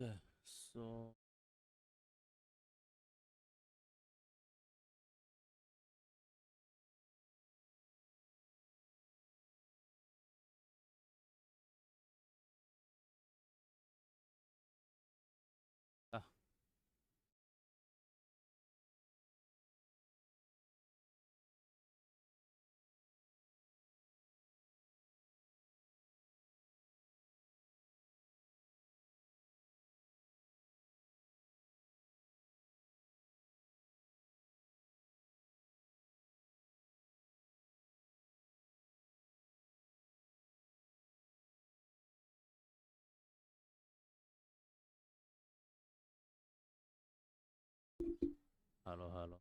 Okay, so ah, hello, hello.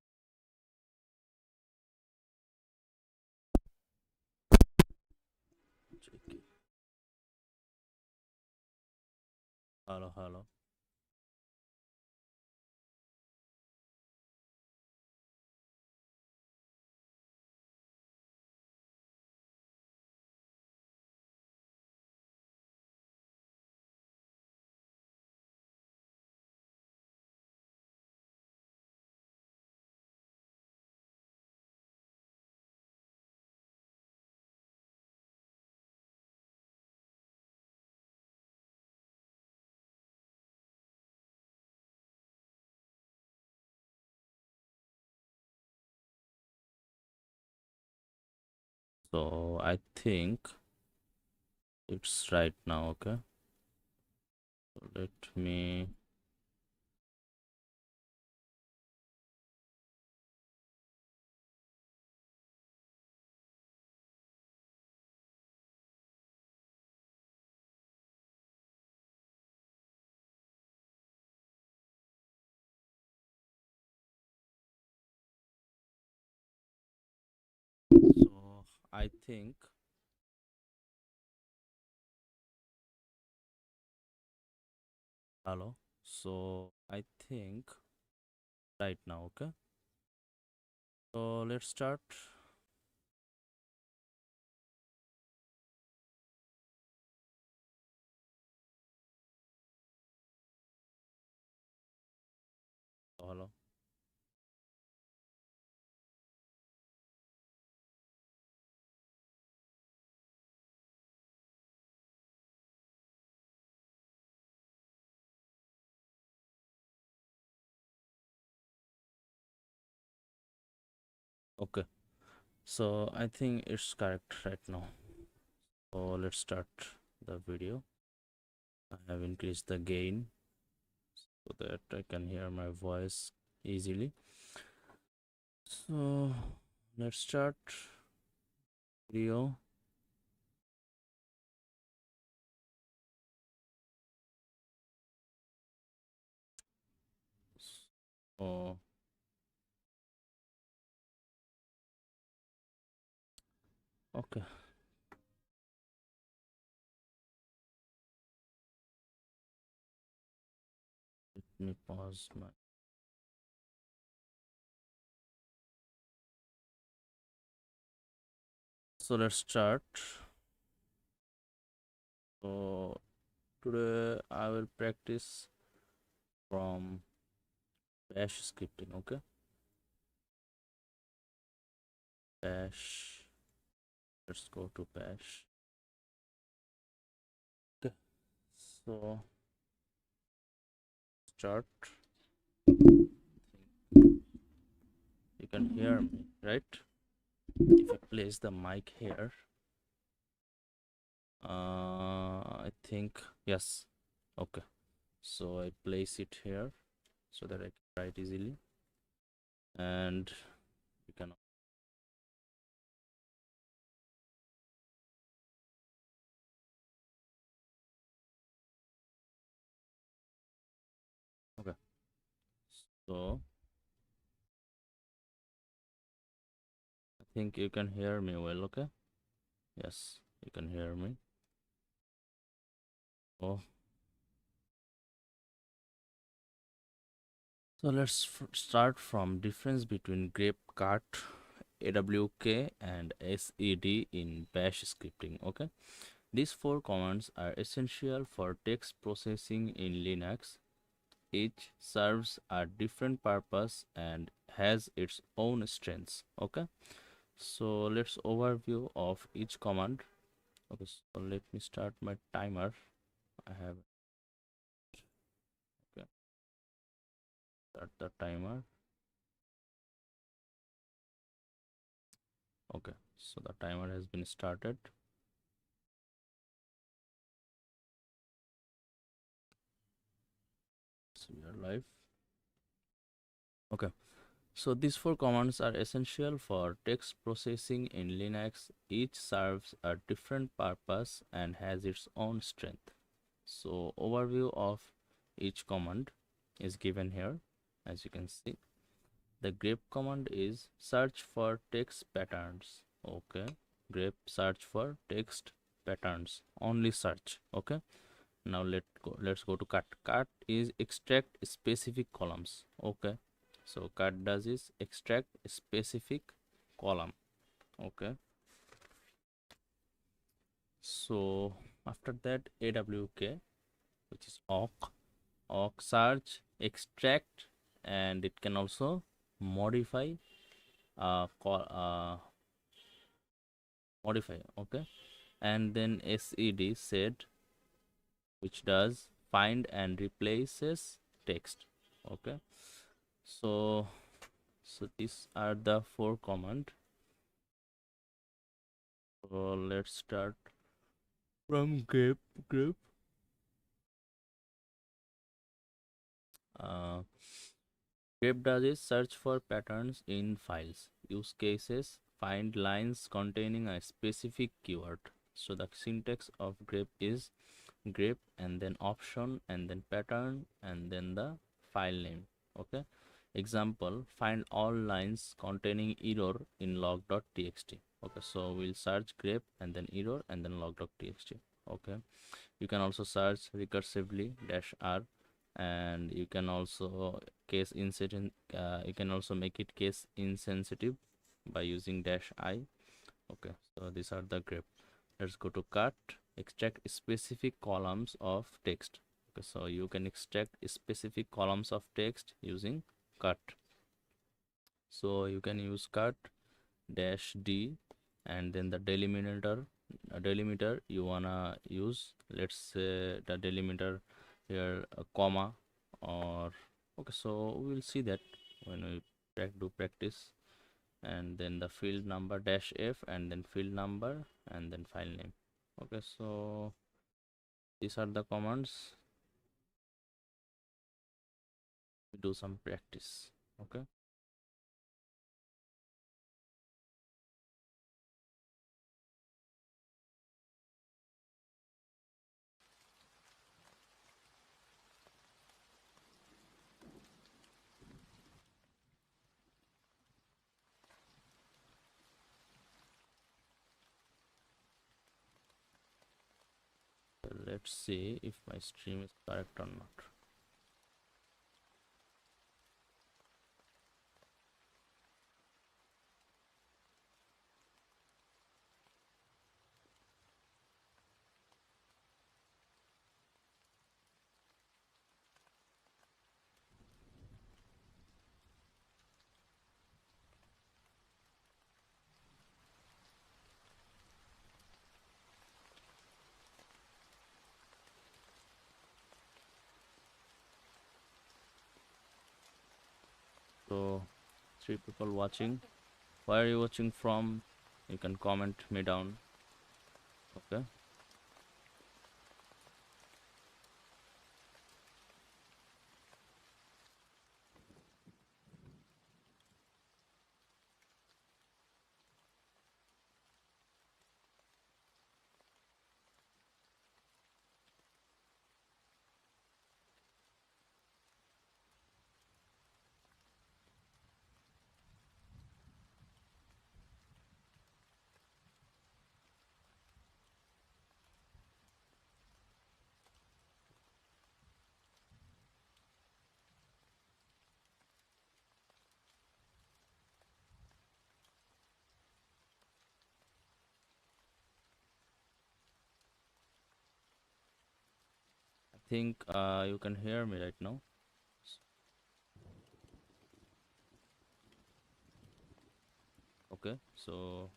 Check it. Hello, hello. So I think it's right now, okay? So let me so I think hello. So I think right now, okay? So let's start. Oh, hello. Okay. So I think it's correct right now. So let's start the video. I have increased the gain so that I can hear my voice easily. So let's start video. Oh, okay. Let me pause my. So let's start. So today I will practice from bash scripting. Okay, bash. Let's go to bash. Okay. So start. You can hear me, right? If I place the mic here, I think yes. Okay. So I place it here so that I can write easily, and you can. Okay. So I think you can hear me well, okay? Yes, you can hear me. Oh, so let's start from difference between grapecart, AWK, and SED in bash scripting, okay? These four commands are essential for text processing in Linux. Each serves a different purpose and has its own strengths. Okay, so let's overview of each command. Okay, so let me start my timer. I have okay, start the timer. Okay, so the timer has been started. So we are live. Okay, so these four commands are essential for text processing in Linux. Each serves a different purpose and has its own strength. So overview of each command is given here. As you can see, the grep command is search for text patterns. Okay, grep search for text patterns, only search. Okay, now let's go to cut. Cut is extract specific columns. Okay, so cut does is extract specific column. Okay, so after that awk, which is awk search extract, and it can also modify modify. Okay, and then sed, which does find and replaces text. Okay, so these are the four command. So let's start from grep. uh, Grep does is search for patterns in files, use cases, find lines containing a specific keyword. So the syntax of grep is grep and then option and then pattern and then the file name. Okay, example, find all lines containing error in log.txt. Okay, so we'll search grep and then error and then log.txt. Okay, you can also search recursively -r, and you can also case insensitive, you can also make it case insensitive by using -i. Okay, so these are the grep. Let's go to cut. Extract specific columns of text. Okay, so you can extract specific columns of text using cut. So you can use cut -d and then the delimiter you wanna use. Let's say the delimiter here a comma, or okay, so we'll see that when we do practice. And then the field number -f and then field number and then file name. Okay, so these are the commands. We do some practice. Okay, so let's see if my stream is correct or not. So 3 people watching. Where are you watching from? You can comment me down. Okay, think you can hear me right now. Okay, so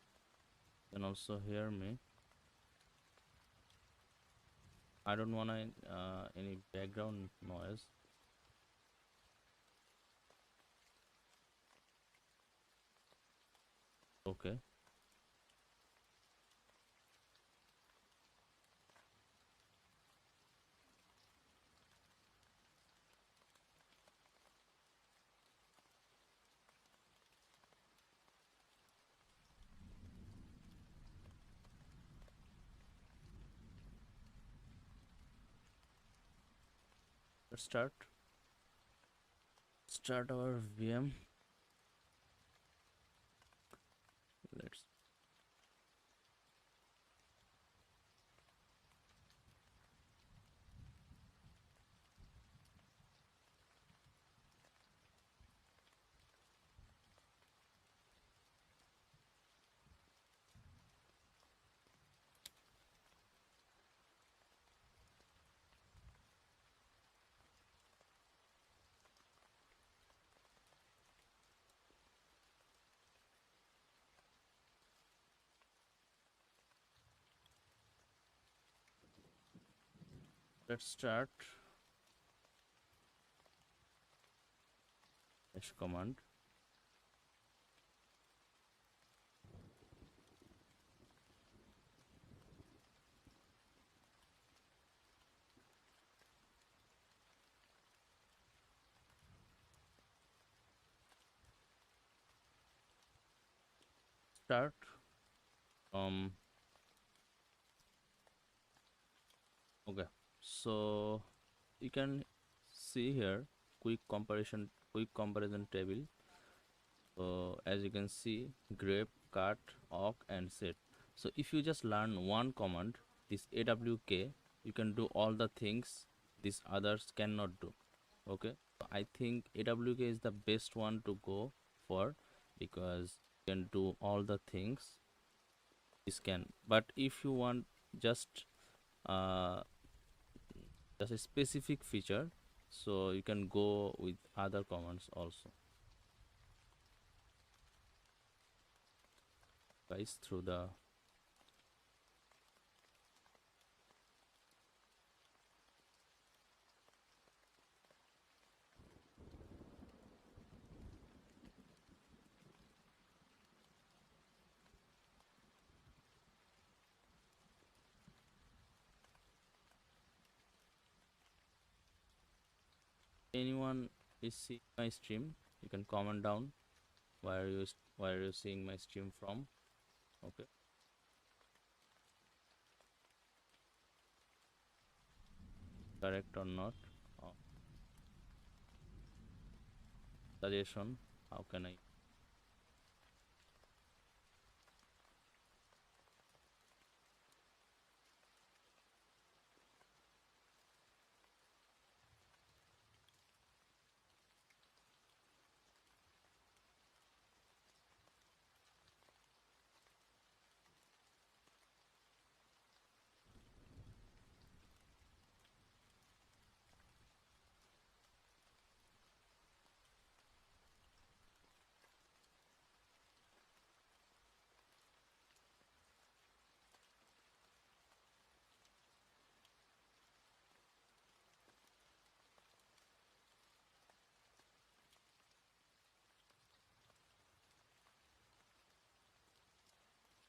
you can also hear me. I don't want any background noise. Okay, let's start our VM. Let's start. Next command. Start. Um. Okay. So you can see here quick comparison table. So as you can see, grep, cut, awk, and set. So if you just learn one command, this awk, you can do all the things these others cannot do. Okay. So I think awk is the best one to go for because you can do all the things this can. But if you want just uh just a specific feature, so you can go with other commands also. Guys, through the anyone is seeing my stream, you can comment down where are you seeing my stream from. Okay, correct or not? uh, Suggestion, how can I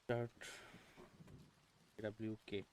start wk?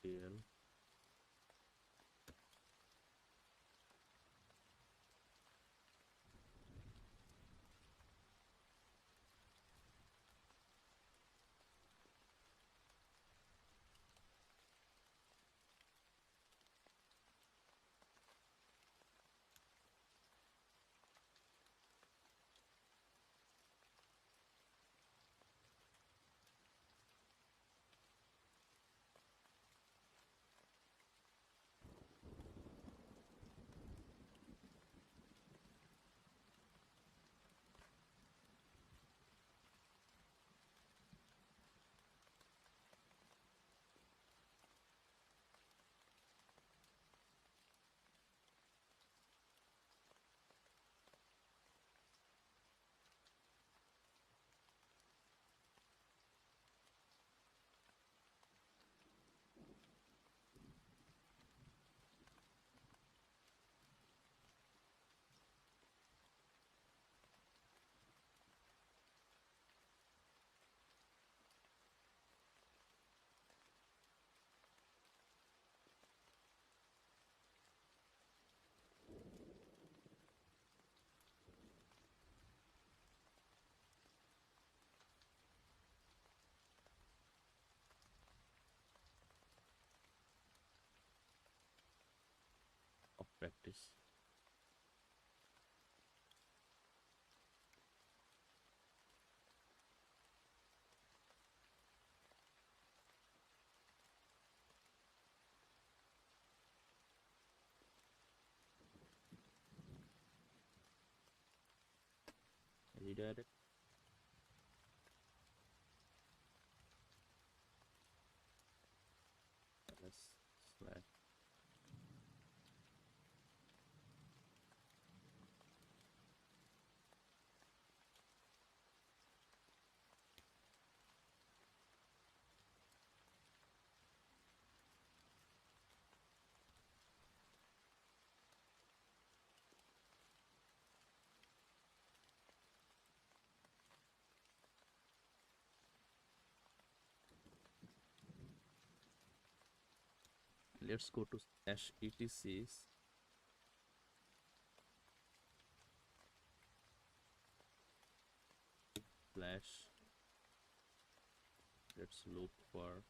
RHEL. Of practice. Redirect. Ls slash let's go to slash etc slash, let's look for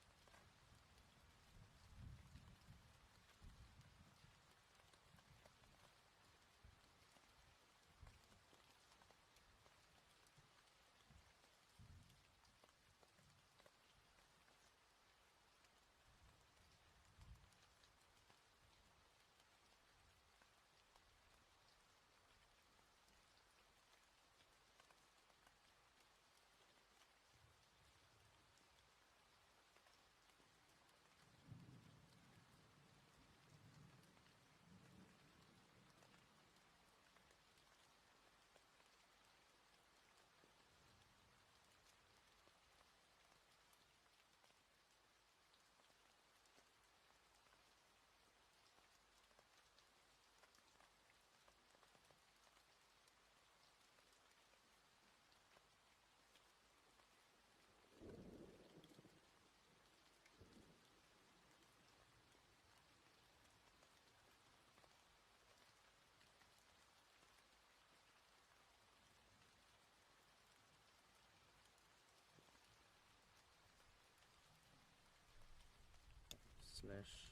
slash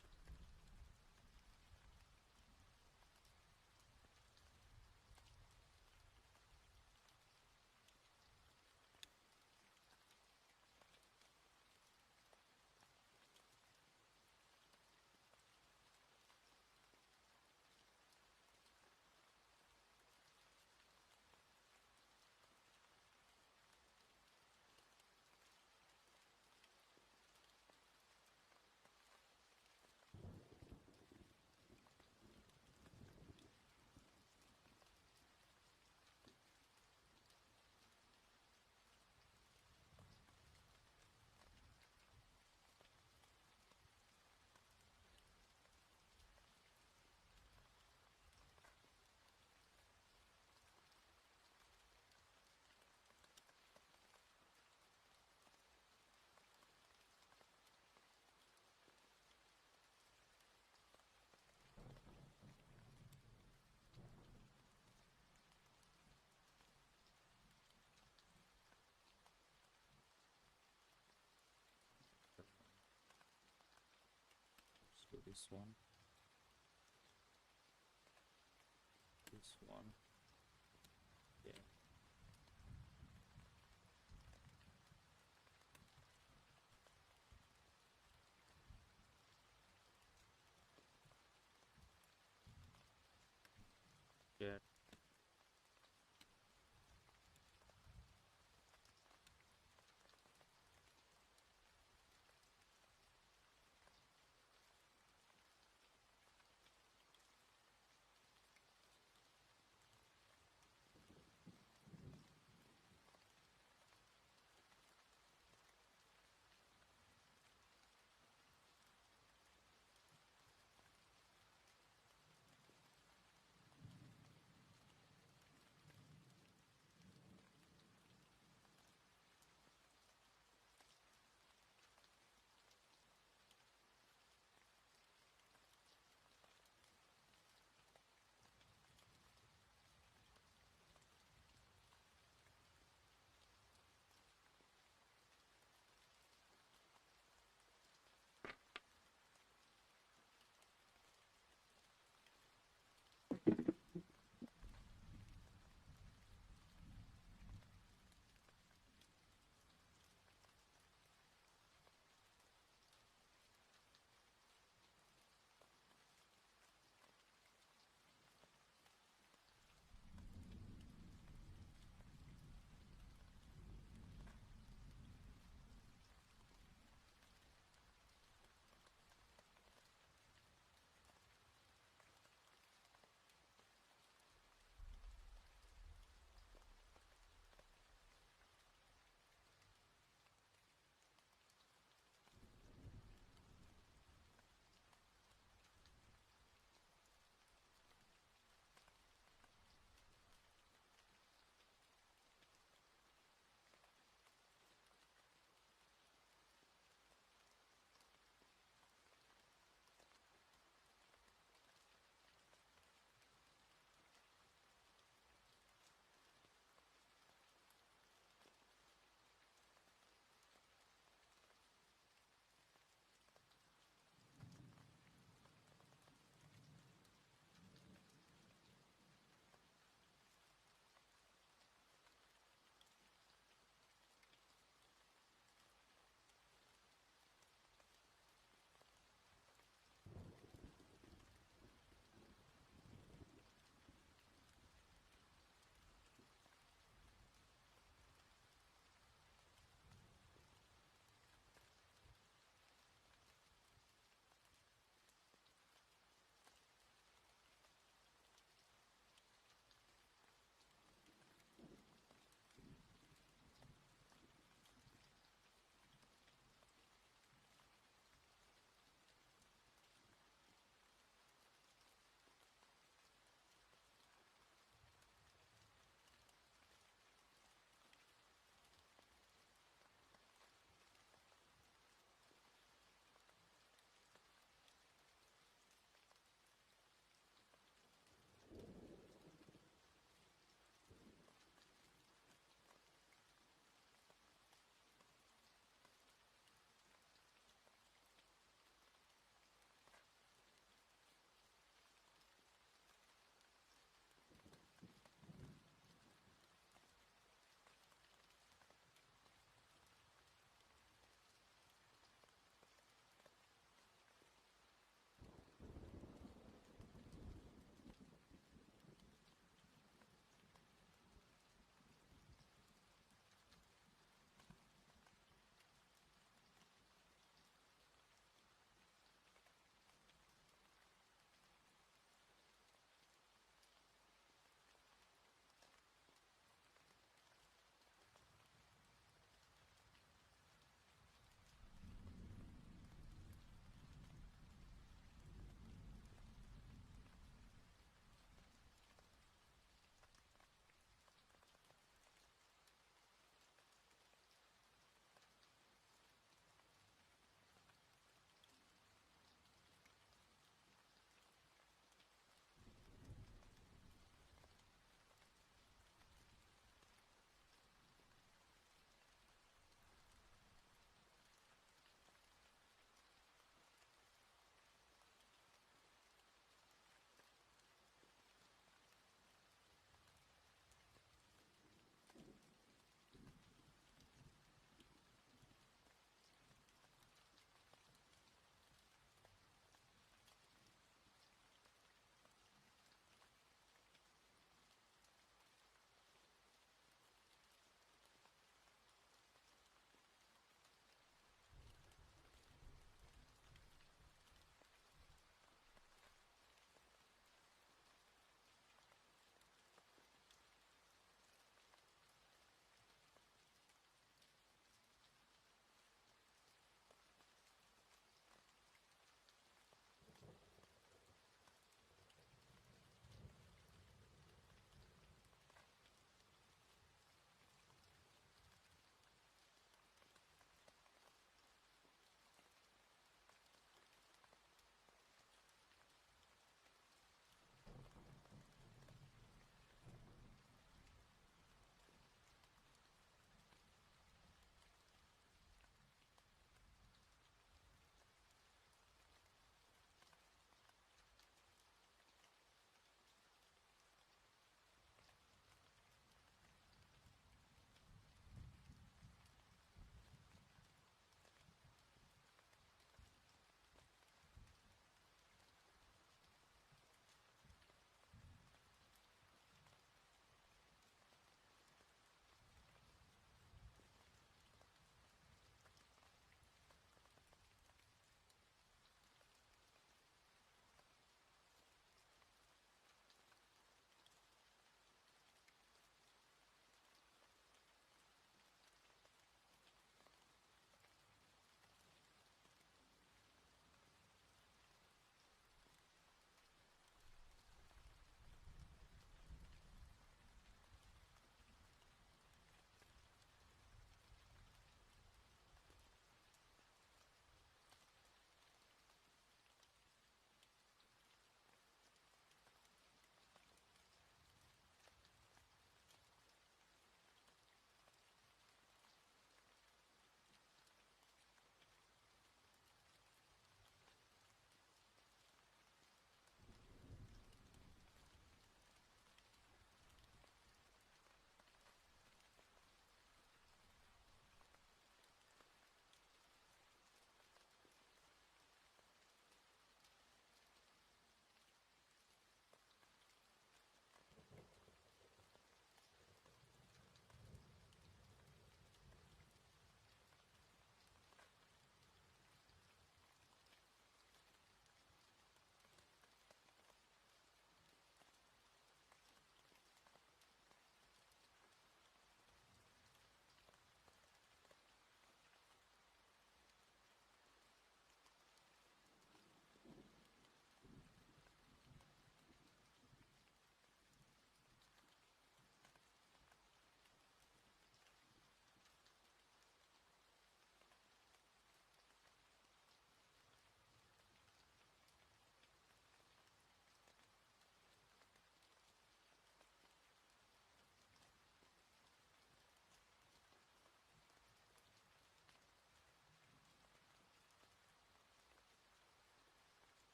this one, this one. Yeah. Yeah.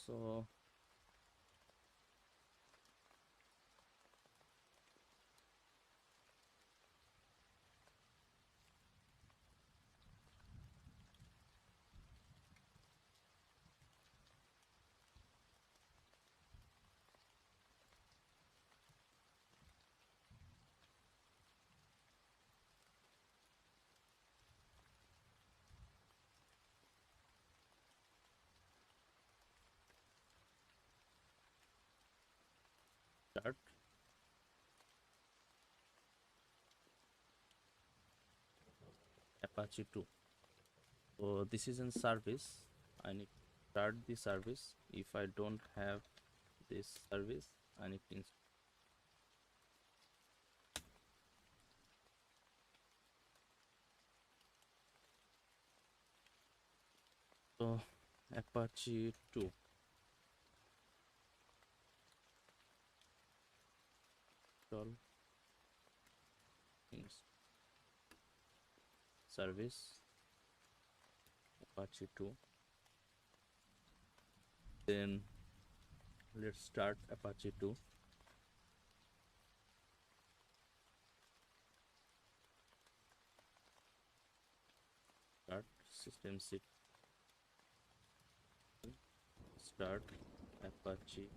So start Apache 2. So this is in service. I need to start the service. If I don't have this service, I need to install. So Apache 2 install service Apache 2. Then let's start Apache 2. Start system sit start Apache.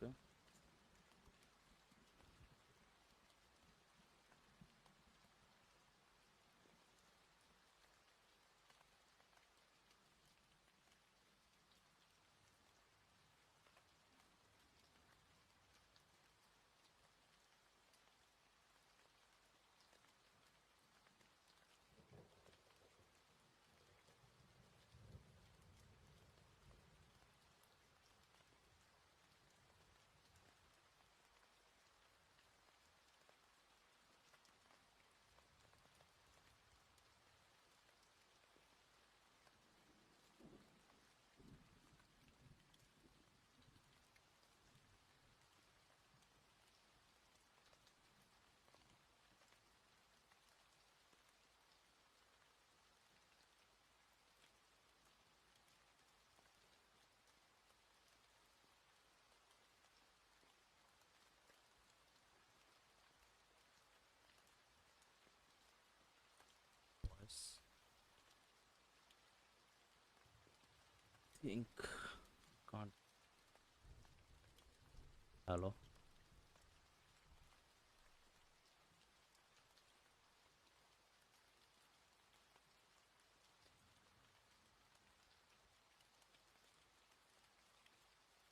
Okay. Voice. Think can't. Hello.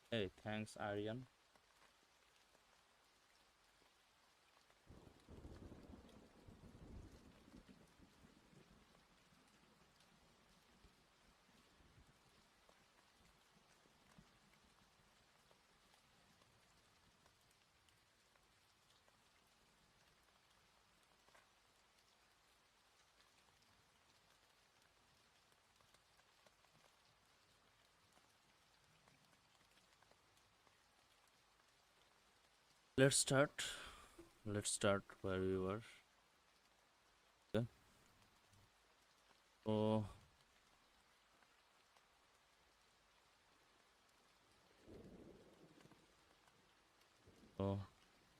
Hey, thanks, Aryan. Let's start. Let's start where we were. Okay. So, so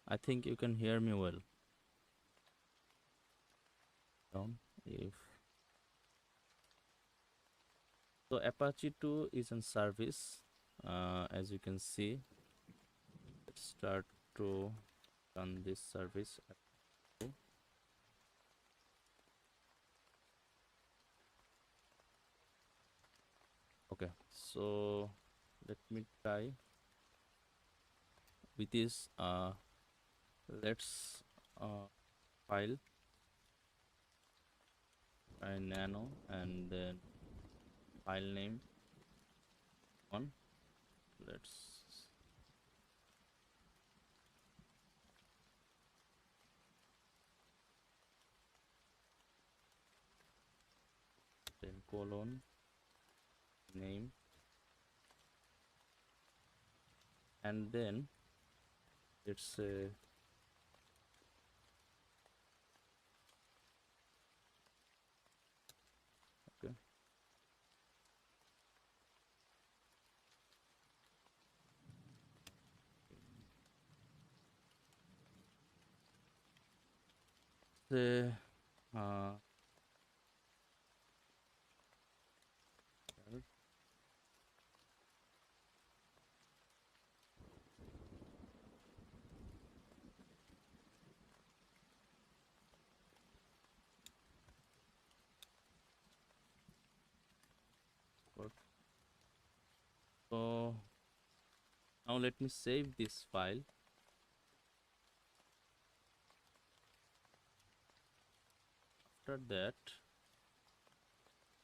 I think you can hear me well. Down. If so, Apache 2 is in service. As you can see, let's start to run this service. Okay, so let me try with this. Let's file a nano and then file name one. Let's then colon name and then it's okay. say uh, so now let me save this file. After that,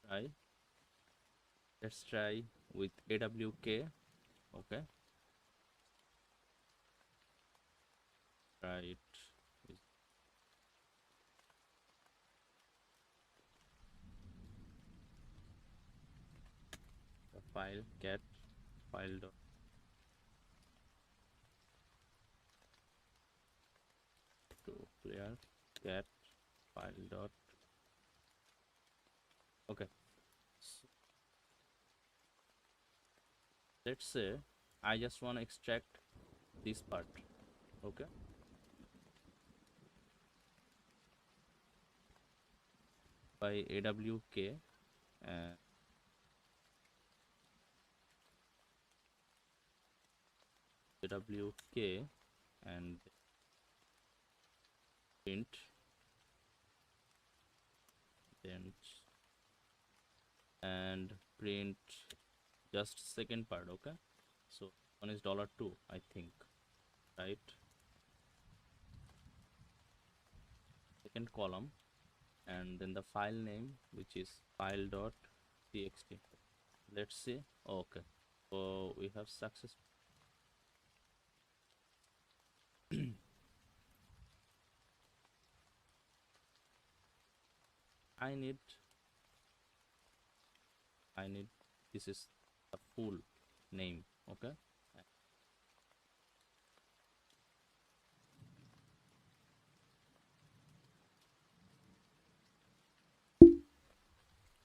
try let's try with awk. Okay, try it with the file cat file dot to clear cat file dot. Okay, so let's say I just want to extract this part. Okay, by awk and awk and print, then and print just second part. Okay, so one is $2, I think, right? Second column, and then the file name, which is file.txt. Let's see. Okay, so we have success. I need I need this is the full name. Okay,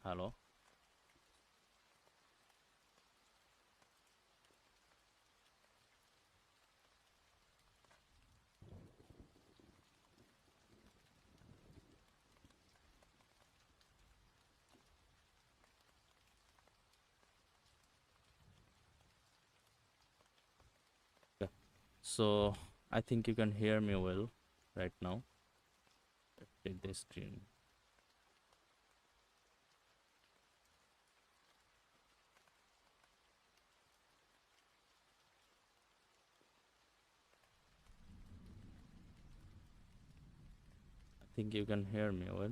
hello. Okay, so I think you can hear me well right now. Let's take the screen. I think you can hear me well.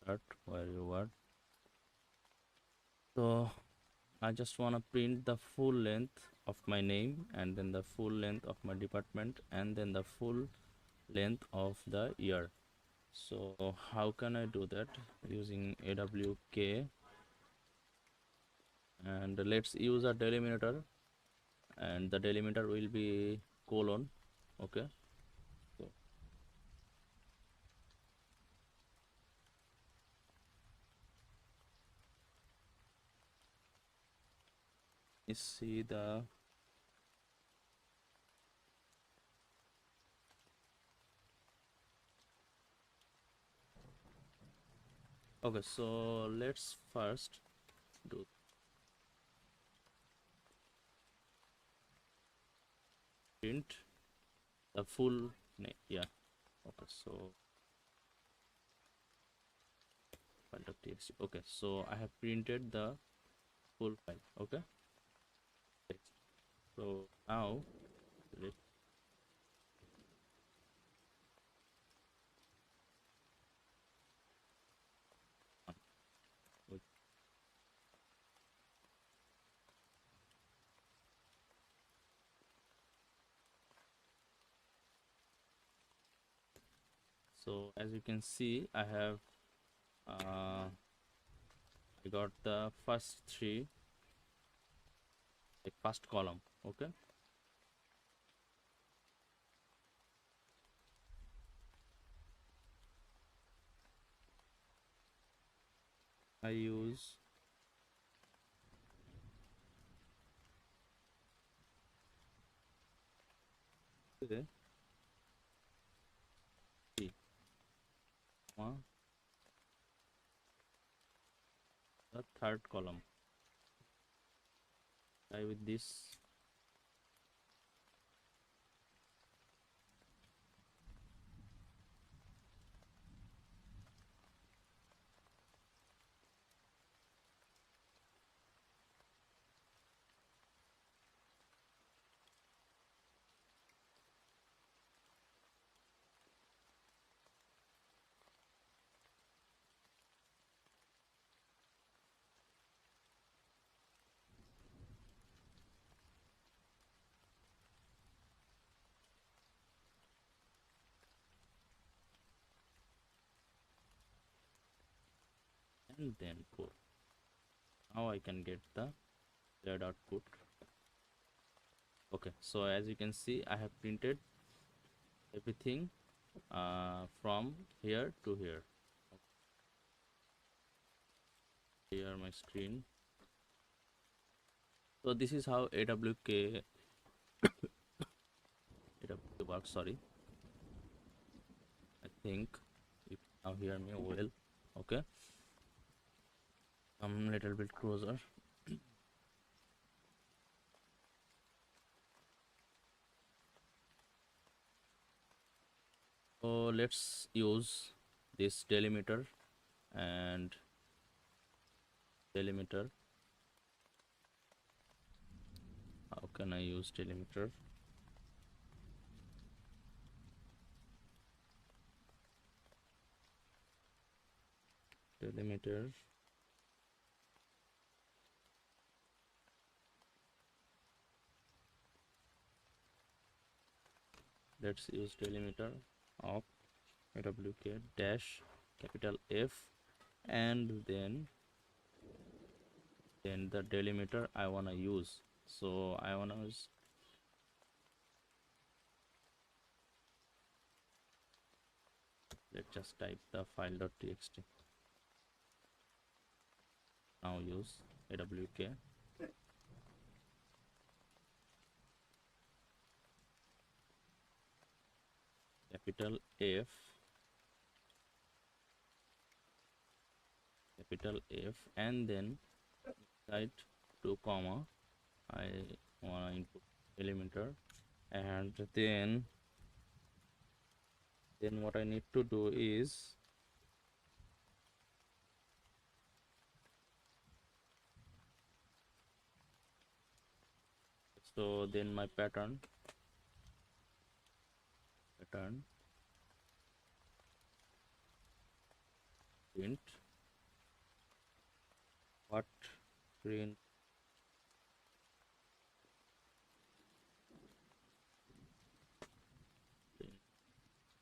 Start where you were. So I just want to print the full length of my name, and then the full length of my department, and then the full length of the year. So how can I do that? Using awk, and let's use a delimiter, and the delimiter will be colon. Okay, so you see the okay, so let's first do print the full name. Yeah, okay, so file.txt. Okay, so I have printed the full file. Okay, text. So now let's wait. So as you can see, I got the first three, like first column. Okay, I use Okay. See, the third column. Try with this. And then put. Now I can get the desired output. Okay, so as you can see, I have printed everything from here to here. Here my screen. So this is how AWK works. Sorry, I think you can now hear me well. Okay, come a little bit closer. So let's use this delimiter and delimiter. How can I use delimiter? Delimiter. Let's use delimiter of AWK dash capital F, and then the delimiter I wanna use. So I wanna use, let's just type the file.txt. Now use AWK capital F and then inside 2 comma I wanna input delimiter, and then what I need to do is so then my pattern print what print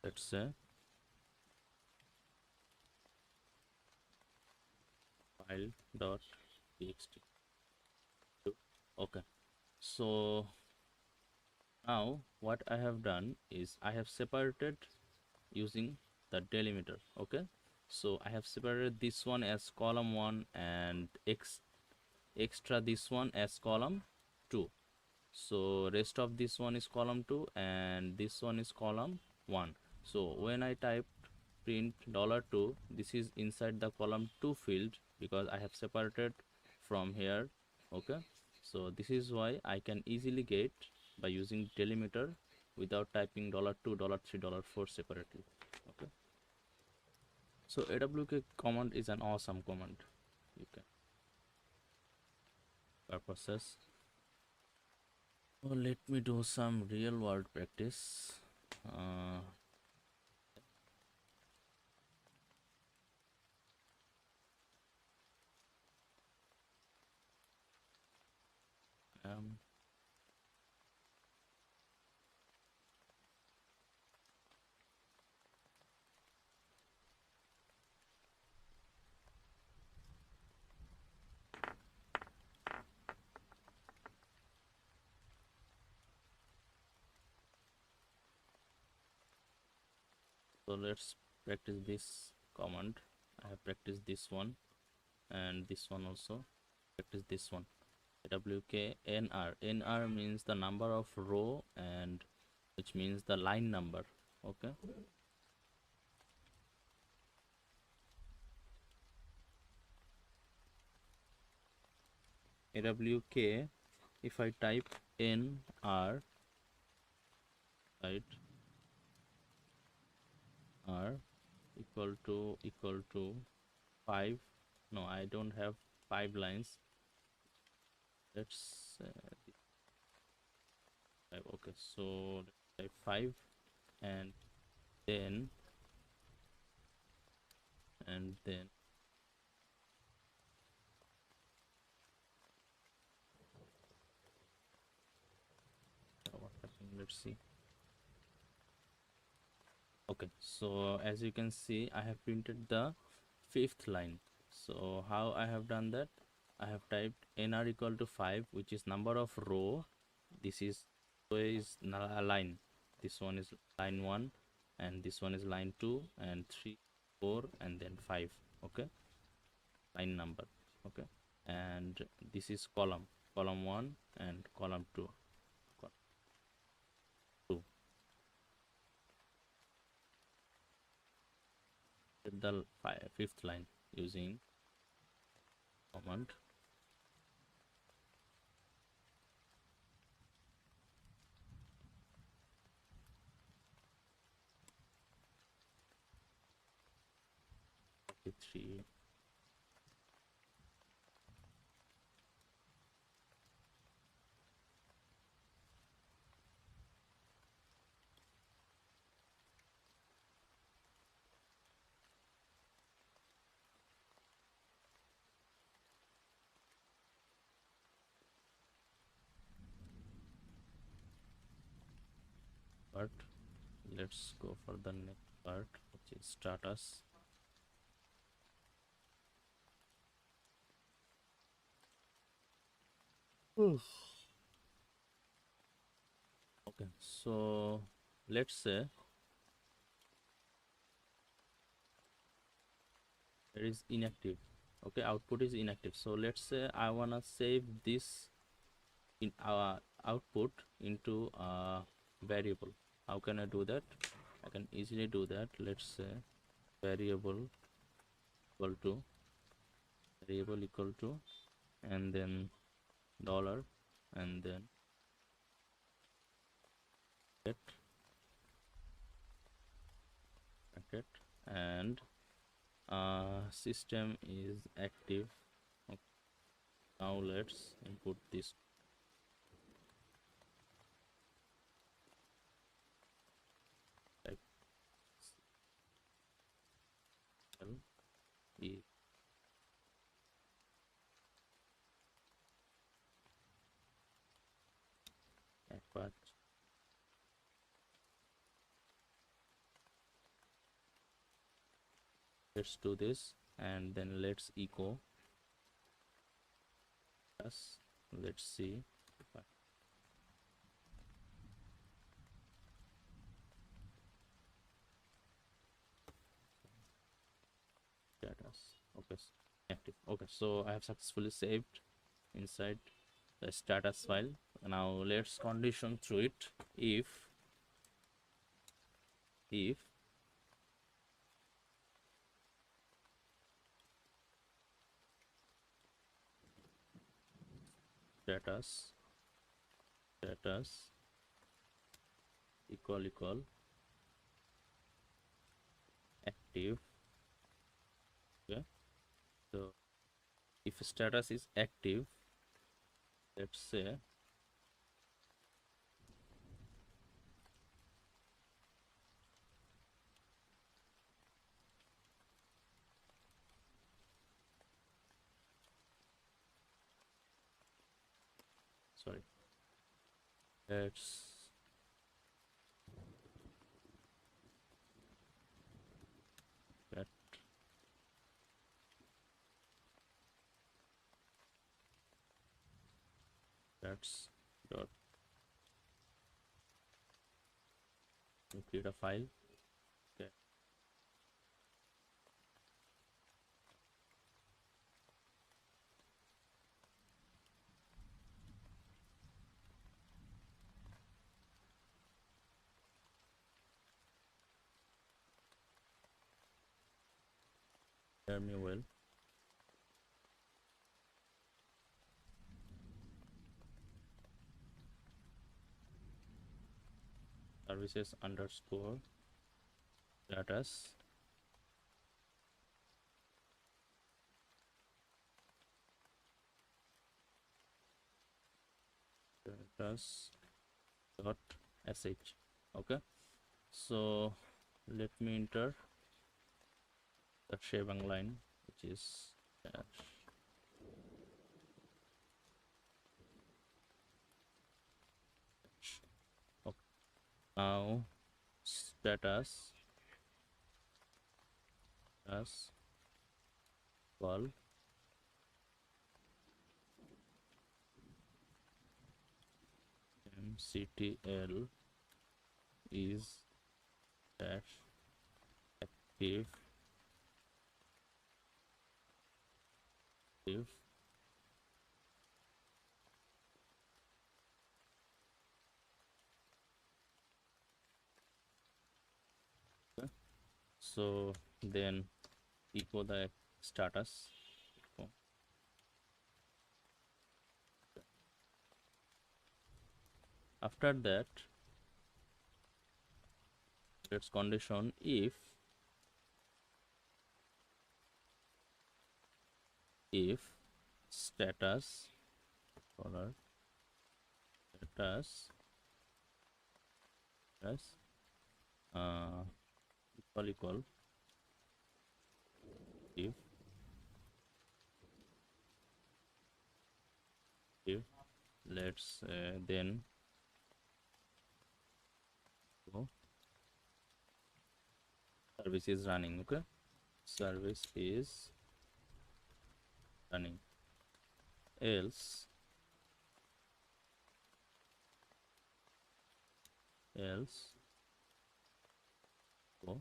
let's say file.txt. Okay, so now what I have done is I have separated using the delimiter. Okay, so I have separated this one as column 1 and extra this one as column 2. So rest of this one is column 2 and this one is column 1. So when I type print $2, this is inside the column 2 field because I have separated from here. Okay, so this is why I can easily get by using delimiter without typing $2, $3, $4 separately. Okay, so AWK command is an awesome command. You can purposes. So let me do some real world practice. Um, so let's practice this command. I have practiced this one and this one also. Practice this one. AWK nr. Nr means the number of row and which means the line number. Okay. AWK, if I type NR, right, R equal to 5. No, I don't have 5 lines. Let's type, okay, so let's type 5 and then what happened, let's see. Okay, so as you can see, I have printed the 5th line. So how I have done that? I have typed nr equal to 5, which is number of row. This is a line. This one is line 1, and this one is line 2, and 3, 4, and then 5. Okay, line number. Okay, and this is column 1 and column 2. The 5th line using command. Three. But let's go for the next part, which is status. Okay, so let's say it is inactive. Okay, output is inactive. So let's say I wanna save this in our output into a variable. How can I do that? I can easily do that. Let's say variable equal to and then dollar and then get bracket and system is active. Okay. Now let's input this. Type is Apache. Let's do this and then let's echo us. Let's see if I status. Okay, active. Okay, so I have successfully saved inside the status file. Now let's condition through it. If status equal active. Okay, so if status is active, let's say sorry, let's get that's dot create a file. Okay, Hear me well. Services underscore status dot sh. Okay, so let me enter the shebang line, which is dash. Okay, now status as call mctl is dash active active. Okay. So then echo the status. After that, let's condition if status dollar status as equal if let's then go service is running. Okay, service is running, else go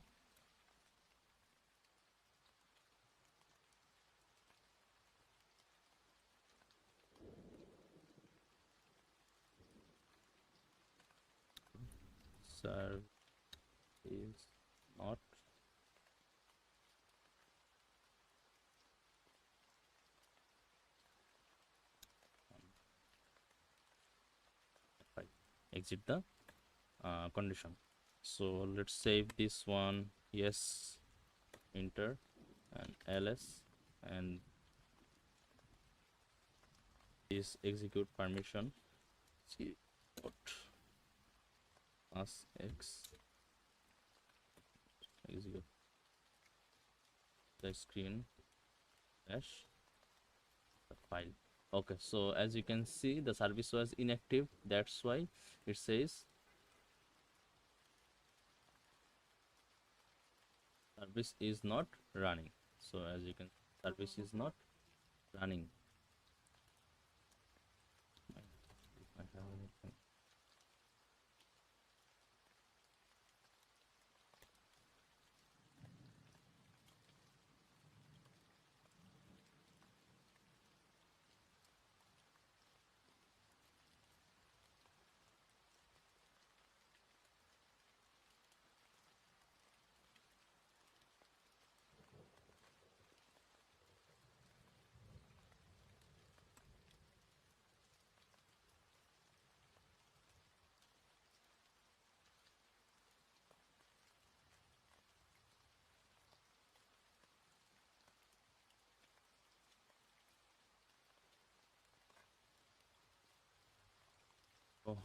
serve is not right. Exit the condition. So let's save this one. Yes, enter and ls, and this execute permission c plus x execute the screen dash the file. Okay, so as you can see, the service was inactive. That's why it says service is not running. So as you can, service is not running. If I have anything. Oh,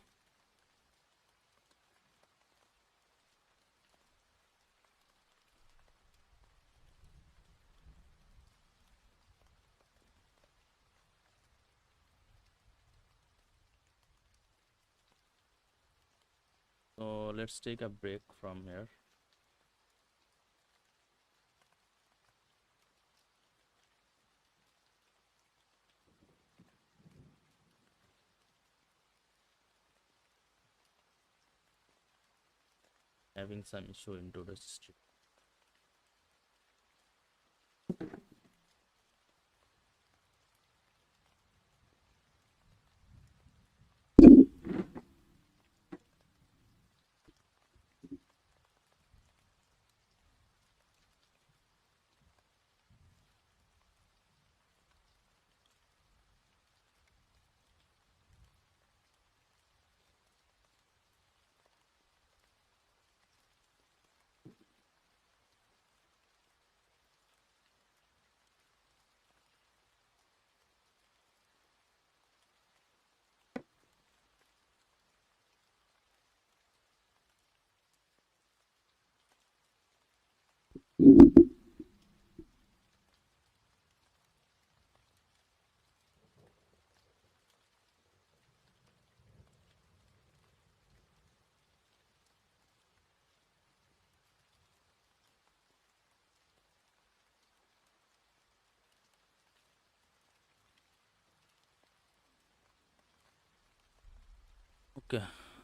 so let's take a break from here. Having some issue into the system. Okay,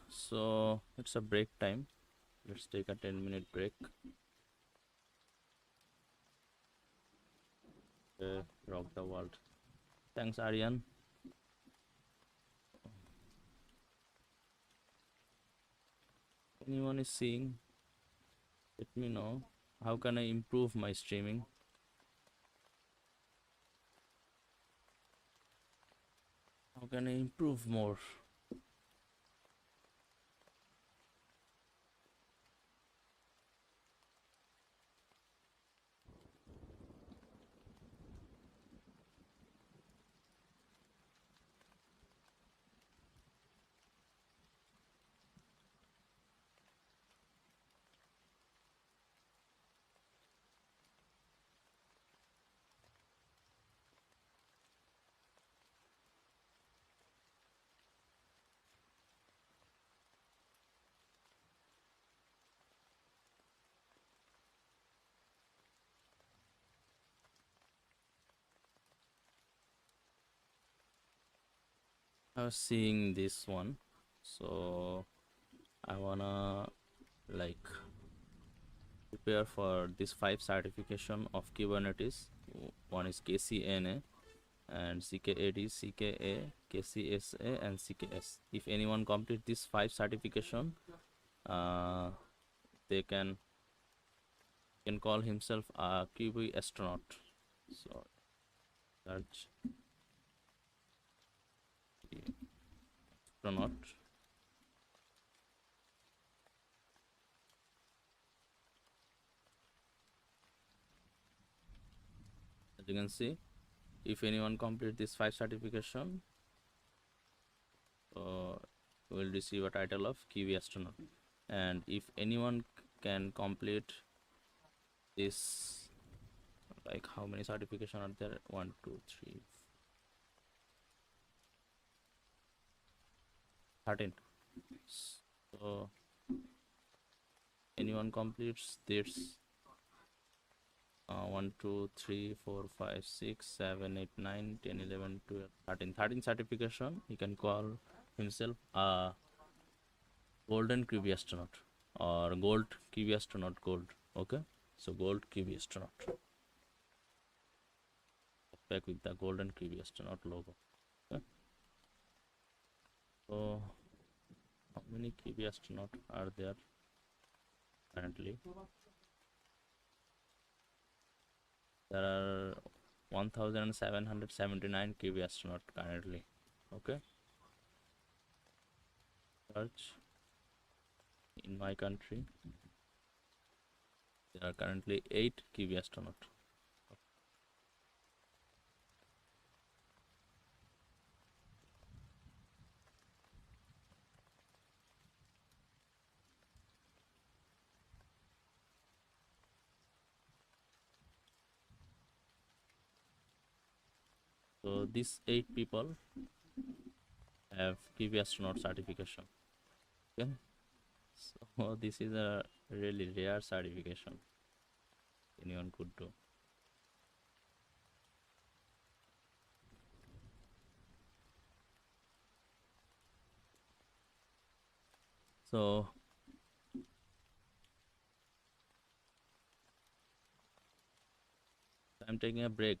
so it's a break time. Let's take a 10-minute break. Rock the world. Thanks, Aryan. Anyone is seeing? Let me know. How can I improve my streaming? How can I improve more? I was seeing this one, so I wanna like prepare for this 5 certification of Kubernetes. One is KCNA and CKAD, CKA, KCSA, and CKS. If anyone complete this 5 certification, uh, they can call himself a QB astronaut. So search astronaut. As you can see, if anyone complete this 5 certification, will receive a title of QB astronaut. And if anyone can complete this, like how many certification are there? 1, 2, 3, 13. So anyone completes this 1, 2, 3, 4, 5, 6, 7, 8, 9, 10, 11, 12, 13. 13 certification, he can call himself a golden QB astronaut or gold QB astronaut gold. Okay, so gold QB astronaut back with the golden QB astronaut logo. Okay. So how many QB astronaut are there currently? There are 1779 QB astronaut currently. Okay, search in my country. There are currently 8 QB astronaut. So these 8 people have QB astronaut certification. Okay, so this is a really rare certification anyone could do. So I'm taking a break.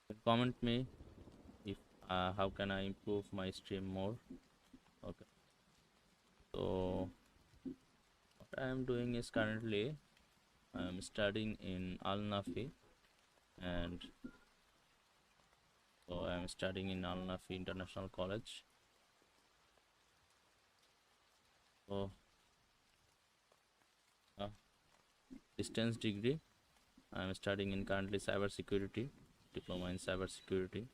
You can comment me if how can I improve my stream more. Okay, so what I am doing is currently I am studying in Al Nafi, and so I am studying in Al Nafi International College. So distance degree I am studying in currently cybersecurity, diploma in cybersecurity.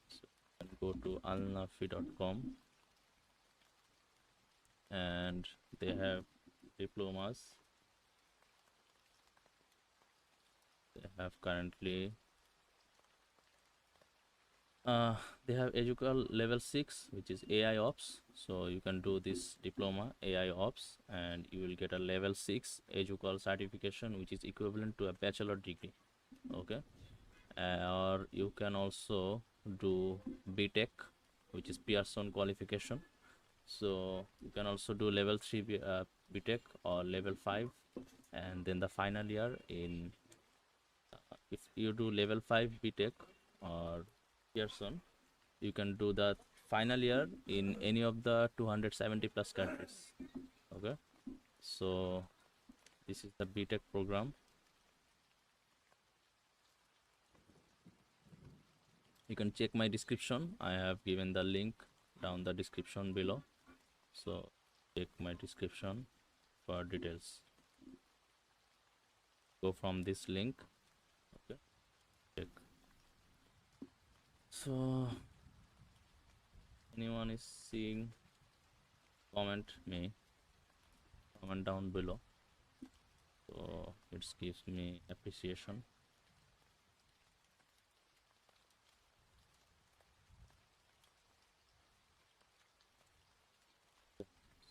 So you can go to alnafi.com and they have diplomas. They have currently they have educal level 6, which is AI Ops. So you can do this diploma AI Ops and you will get a level 6 educal certification, which is equivalent to a bachelor degree. Okay. Or you can also do BTech, which is Pearson qualification. So you can also do level 3 BTech or level 5, and then the final year in if you do level 5 BTech or Pearson, you can do the final year in any of the 270 plus countries. Okay, so this is the BTech program. You can check my description. I have given the link down the description below, so check my description for details. Go from this link. Okay, check. So anyone is seeing, comment down below, so it gives me appreciation.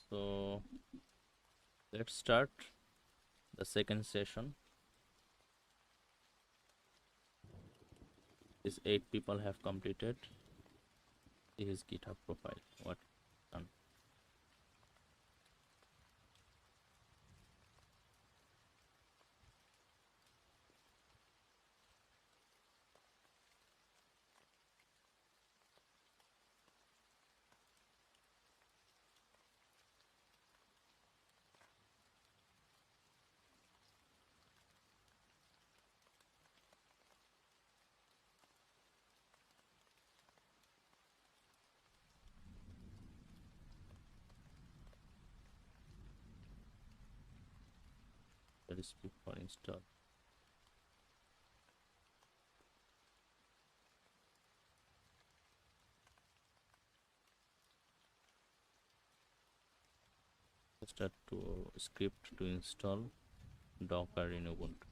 So let's start the second session. These 8 people have completed his GitHub profile. What done? CISSP for install. Start to script to install Docker in Ubuntu.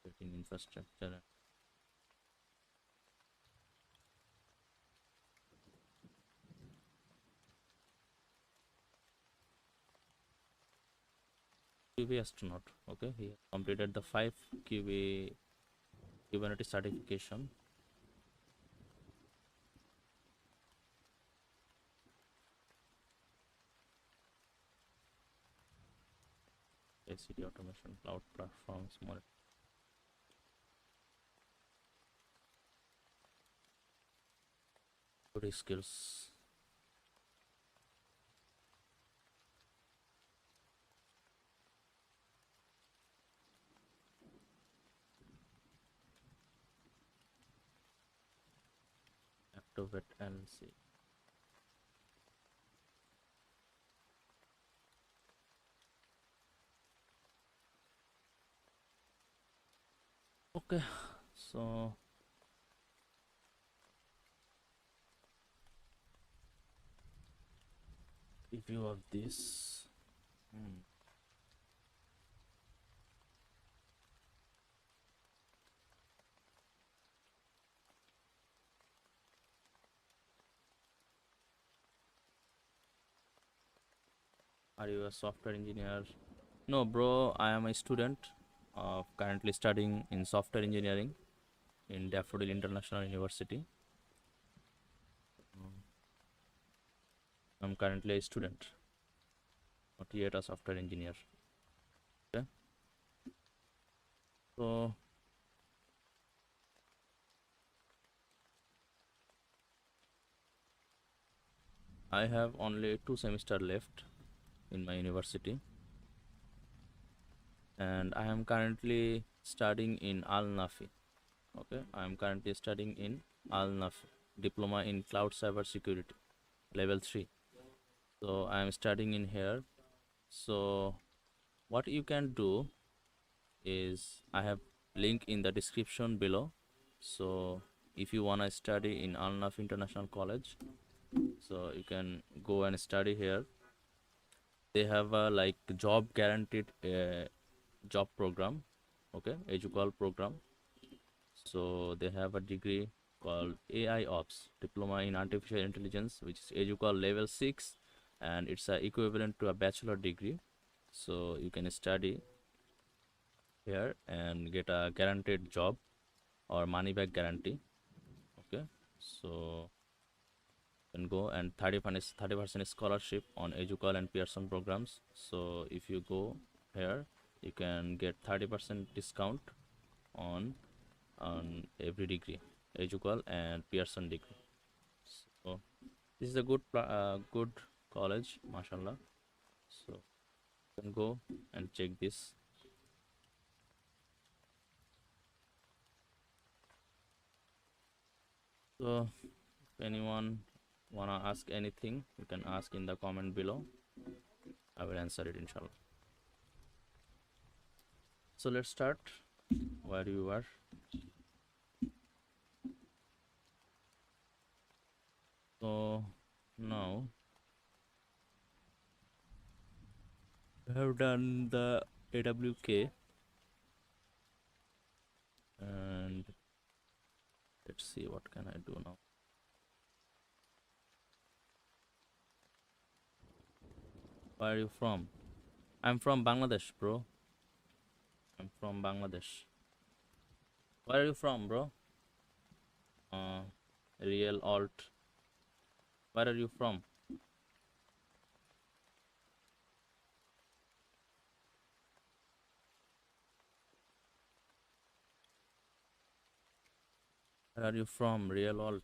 Setting infrastructure. QB astronaut. Okay, he completed the 5 QB Kubernetes certification. ACD automation, cloud platforms, good skills. Activate LC. Okay, so review of this. Are you a software engineer? No, bro, I am a student currently studying in software engineering in Daffodil International University. I'm currently a student, not yet a software engineer. Okay. So I have only 2 semesters left in my university, and I am currently studying in Al Nafi. Okay, I am currently studying in Al Nafi. Diploma in Cloud Cybersecurity, level 3. So I am studying in here. So what you can do is I have link in the description below. So if you wanna study in Al Nafi International College, so you can go and study here. They have a like job guaranteed job program, okay, educal program. So they have a degree called AI Ops, Diploma in Artificial Intelligence, which is educal level 6, and it's equivalent to a bachelor degree. So you can study here and get a guaranteed job or money back guarantee. Okay, so you can go, and 30% scholarship on Educal and Pearson programs. So if you go here, you can get 30% discount on every degree, Educal and Pearson degree. So this is a good college, mashallah. So you can go and check this. So if anyone wanna ask anything, you can ask in the comment below. I will answer it, inshallah. So let's start where you are. So now I have done the AWK, and let's see what can I do now. Where are you from? I'm from Bangladesh, bro. I'm from Bangladesh. Where are you from, bro? Real alt. Where are you from? Where are you from? Real alt.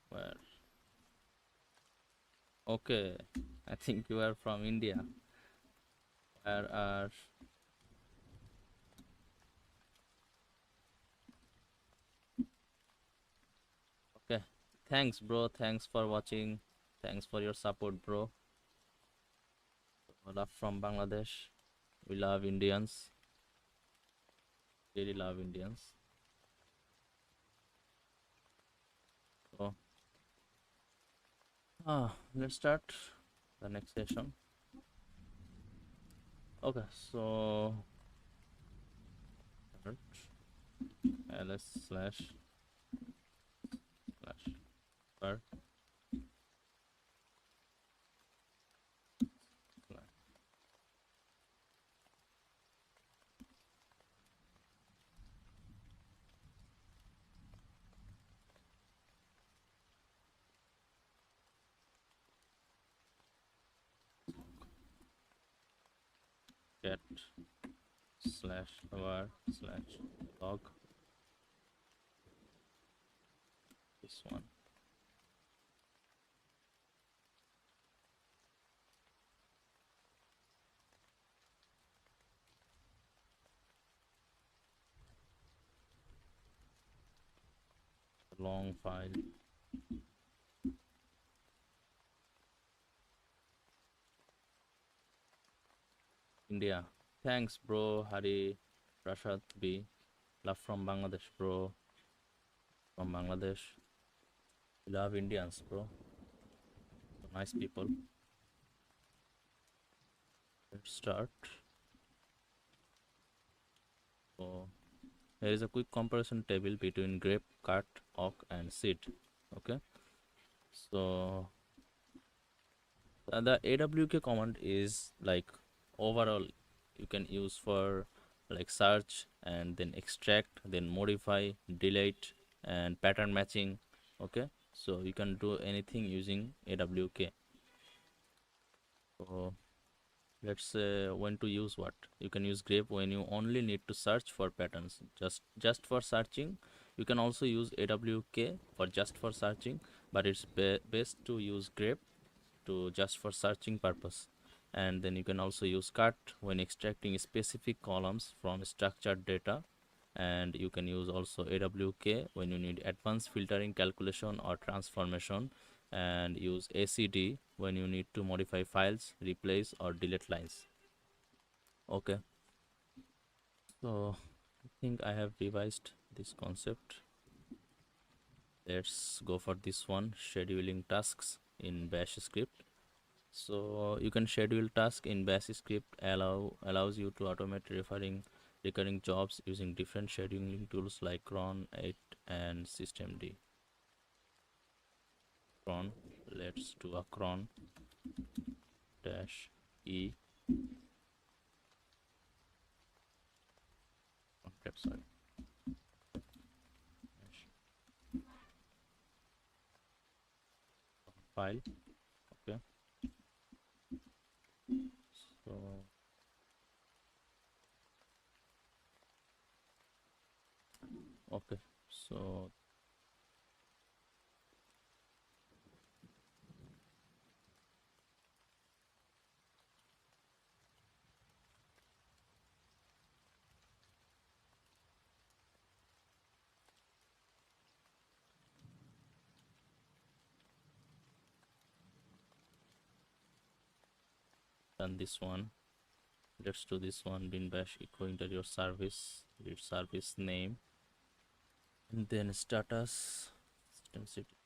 Where? Okay, I think you are from India. Where are? Okay, thanks, bro. Thanks for watching. Thanks for your support, bro. Love from Bangladesh. We love Indians. Really love Indians. So, let's start the next session. Okay, so ls slash var slash get slash var slash log, this one. Long file. India. Thanks, bro. Hari Rashad B. Love from Bangladesh, bro. From Bangladesh. We love Indians, bro. Nice people. Let's start. So here is a quick comparison table between grape, cut, oak, and seed. Okay. So the AWK command is like overall you can use for like search and then extract, then modify, delete, and pattern matching. Okay, so you can do anything using AWK. So let's say when to use what. You can use grep when you only need to search for patterns, just for searching. You can also use AWK for just for searching, but it's best to use grep to just for searching purpose. And then you can also use cut when extracting specific columns from structured data, and you can use also AWK when you need advanced filtering, calculation or transformation, and use ACD when you need to modify files, replace or delete lines. Okay, so I think I have revised this concept. Let's go for this one, scheduling tasks in bash script. So you can schedule task in bash script allows you to automate recurring jobs using different scheduling tools like cron 8 and systemd. Cron, let's do a cron dash e sorry file. Okay, so okay, so done this one. Let's do this one, bin bash echo enter your service, read service name, and then status system city.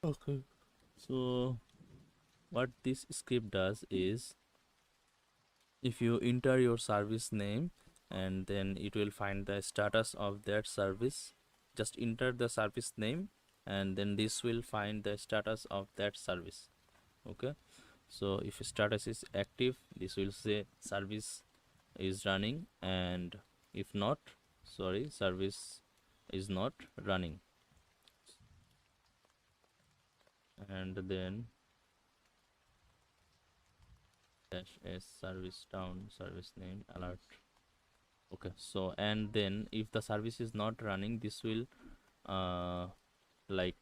Okay, so what this script does is, if you enter your service name and then it will find the status of that service, just enter the service name and then this will find the status of that service. Okay, so if status is active, this will say service is running, and if not, sorry, service is not running. And then dash s service down service name alert. Okay, so and then if the service is not running, this will like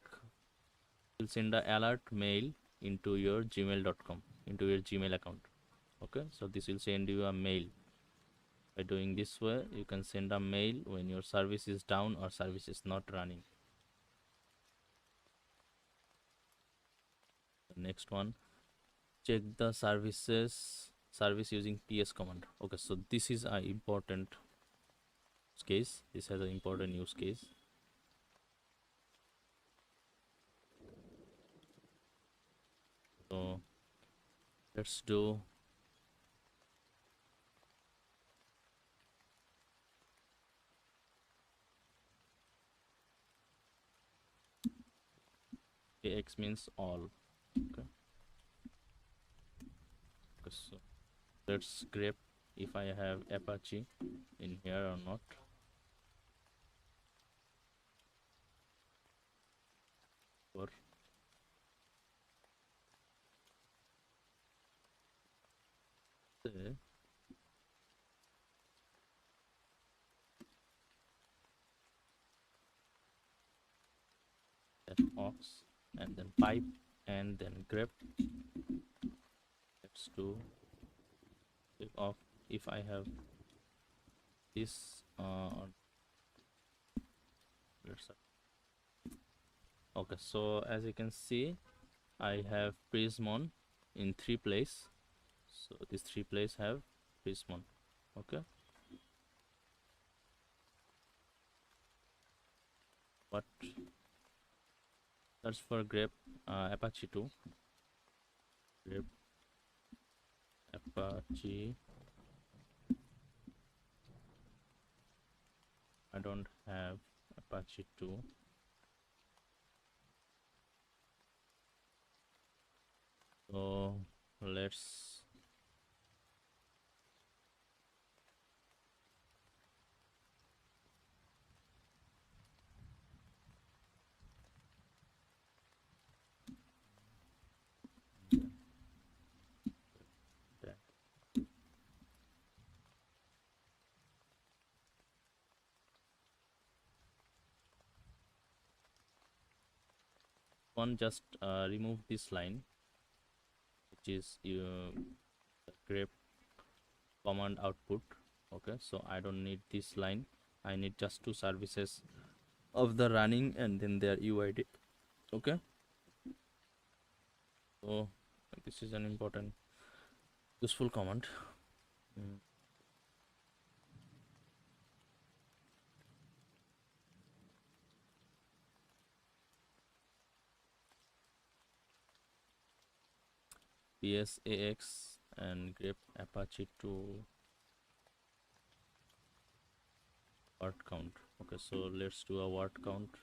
will send the alert mail into your gmail.com, into your Gmail account. Okay, so this will send you a mail. By doing this way, you can send a mail when your service is down or service is not running. The next one, check the service using ps command. Okay, so this is an important use case. This has an important use case. So let's do AX means all. Okay, so let's grep if I have Apache in here or not. Or say ox and then pipe and then grep. Let's do off if I have this let's okay, so as you can see, I have Prismon in 3 place. So these 3 place have Prismon. Okay, but search for grep Apache 2, grep Apache. I don't have Apache 2. So let's one, just remove this line, which is grep command output. Okay, so I don't need this line. I need just two services of the running and then their UID. Okay, so this is an important useful command. PSAX and grep Apache to word count. Okay, so let's do a word count.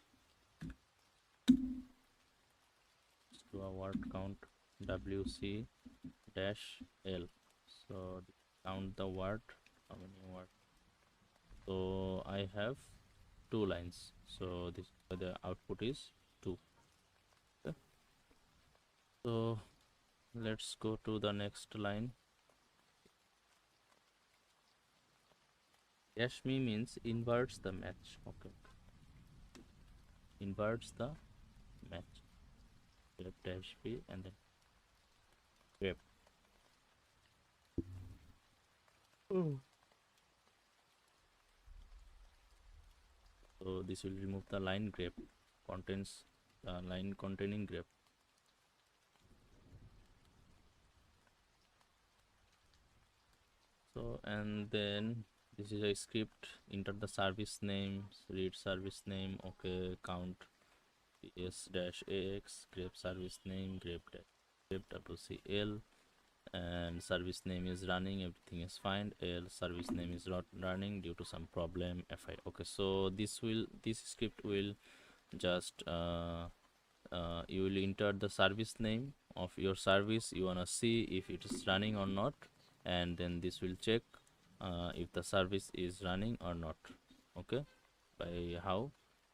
Let's do a word count WC dash L. So count the word. How many words? So I have two lines. So this the output is 2. Okay. So let's go to the next line. Dash me means inverts the match. Okay. Inverts the match. Grep dash B and then grep. So this will remove the line grep contains line containing grep. So and then this is a script. Enter the service name, read service name. Okay, count ps dash ax grep service name grep wcl, and service name is running, everything is fine. L service name is not running due to some problem fi. Okay, so this script will just you will enter the service name of your service. You wanna see if it is running or not, and then this will check if the service is running or not. Okay, by how?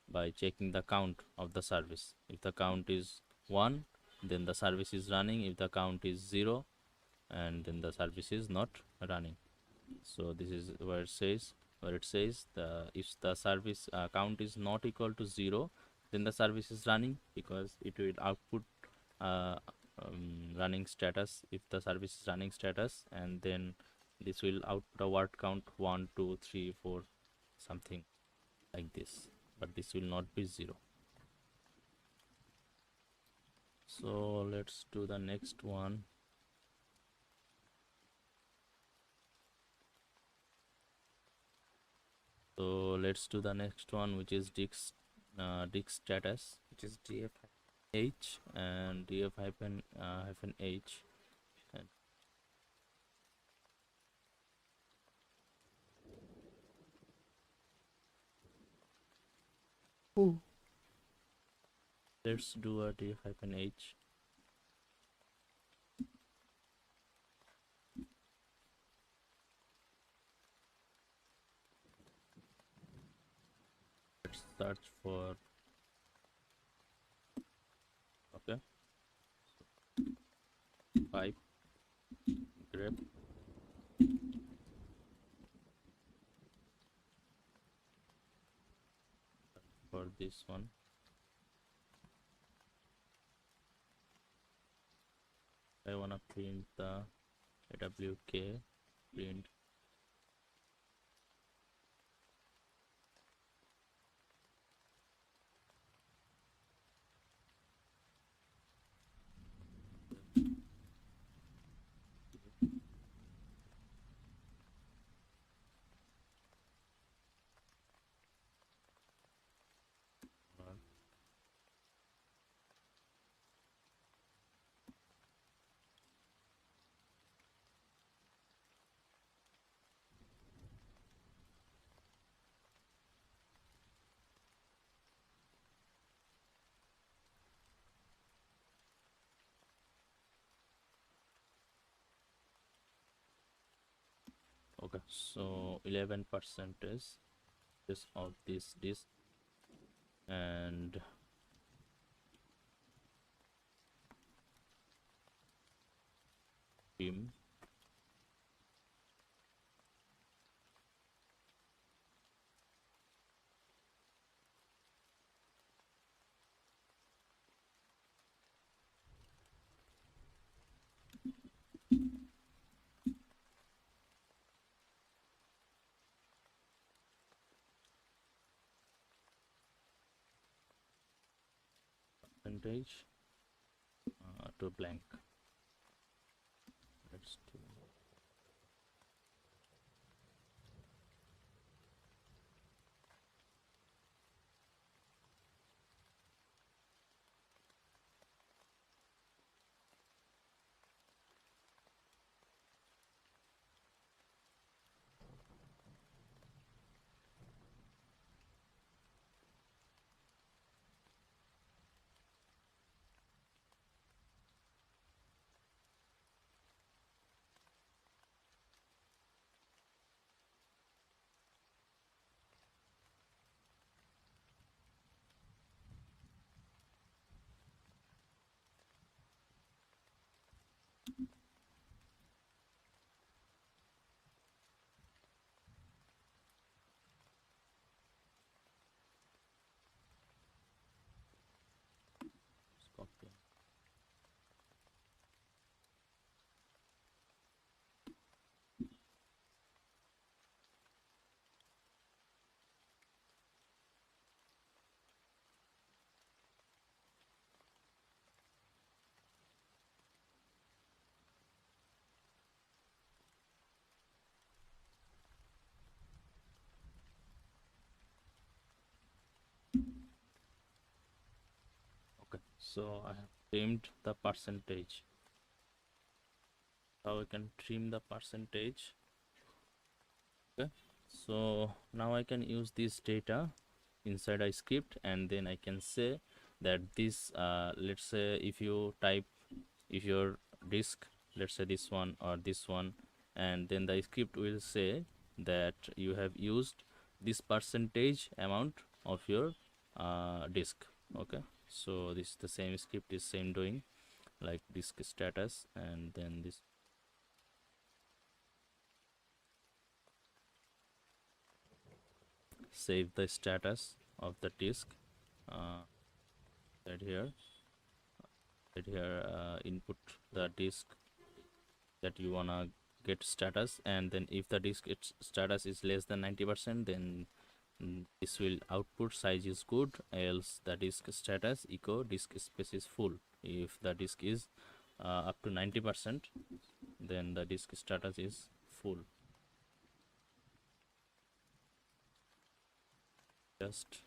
By checking the count of the service. If the count is 1, then the service is running. If the count is 0, and then the service is not running. So this is where it says the if the service count is not equal to 0, then the service is running, because it will output uh, running status if the service is running status, and then this will output a word count 1 2 3 4 something like this, but this will not be 0. So let's do the next one. So let's do the next one, which is disk status, which is df h and df hyphen h. And let's do a df hyphen h. Let's search for, okay, pipe grep for this one. I wanna print the awk print. Okay, so 11% is of this disk, and beam percentage to blank. Let's do. Copy. Okay, so I have trimmed the percentage. How I can trim the percentage. Okay, so now I can use this data inside a script, and then I can say that this let's say if you type, if your disk, let's say this one or this one, and then the script will say that you have used this percentage amount of your disk. Okay, so this the same script is same doing, like disk status, and then this save the status of the disk, uh, right here, input the disk that you wanna get status, and then if the disk its status is less than 90%, then this will output size is good, else the disk status echo disk space is full. If the disk is up to 90%, then the disk status is full. Just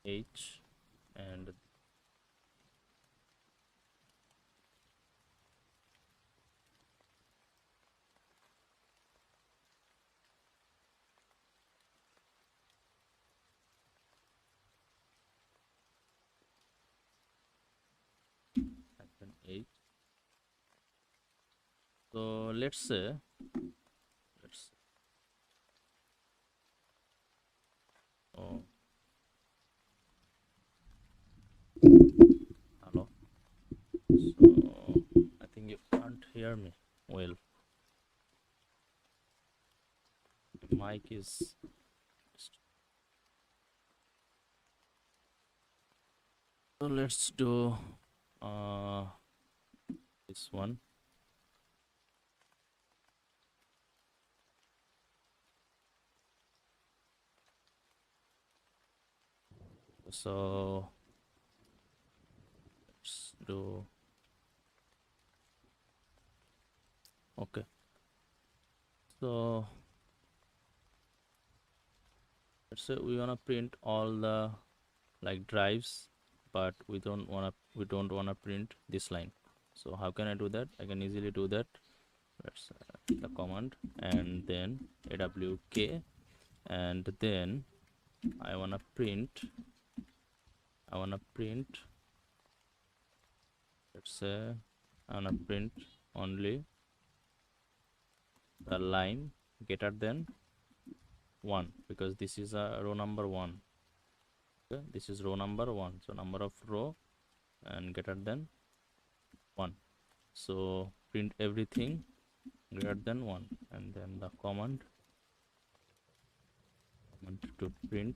H and then H. So let's say, let's oh, hello. So I think you can't hear me well. The mic is. So let's do uh, this one. So let's do Okay, so let's say we wanna print all the like drives, but we don't wanna print this line. So how can I do that? I can easily do that. Let's the command and then awk, and then I wanna print. Let's say I wanna print only the line greater than 1, because this is a row number 1. Okay, this is row number 1, so number of row and greater than 1. So print everything greater than 1, and then the command to print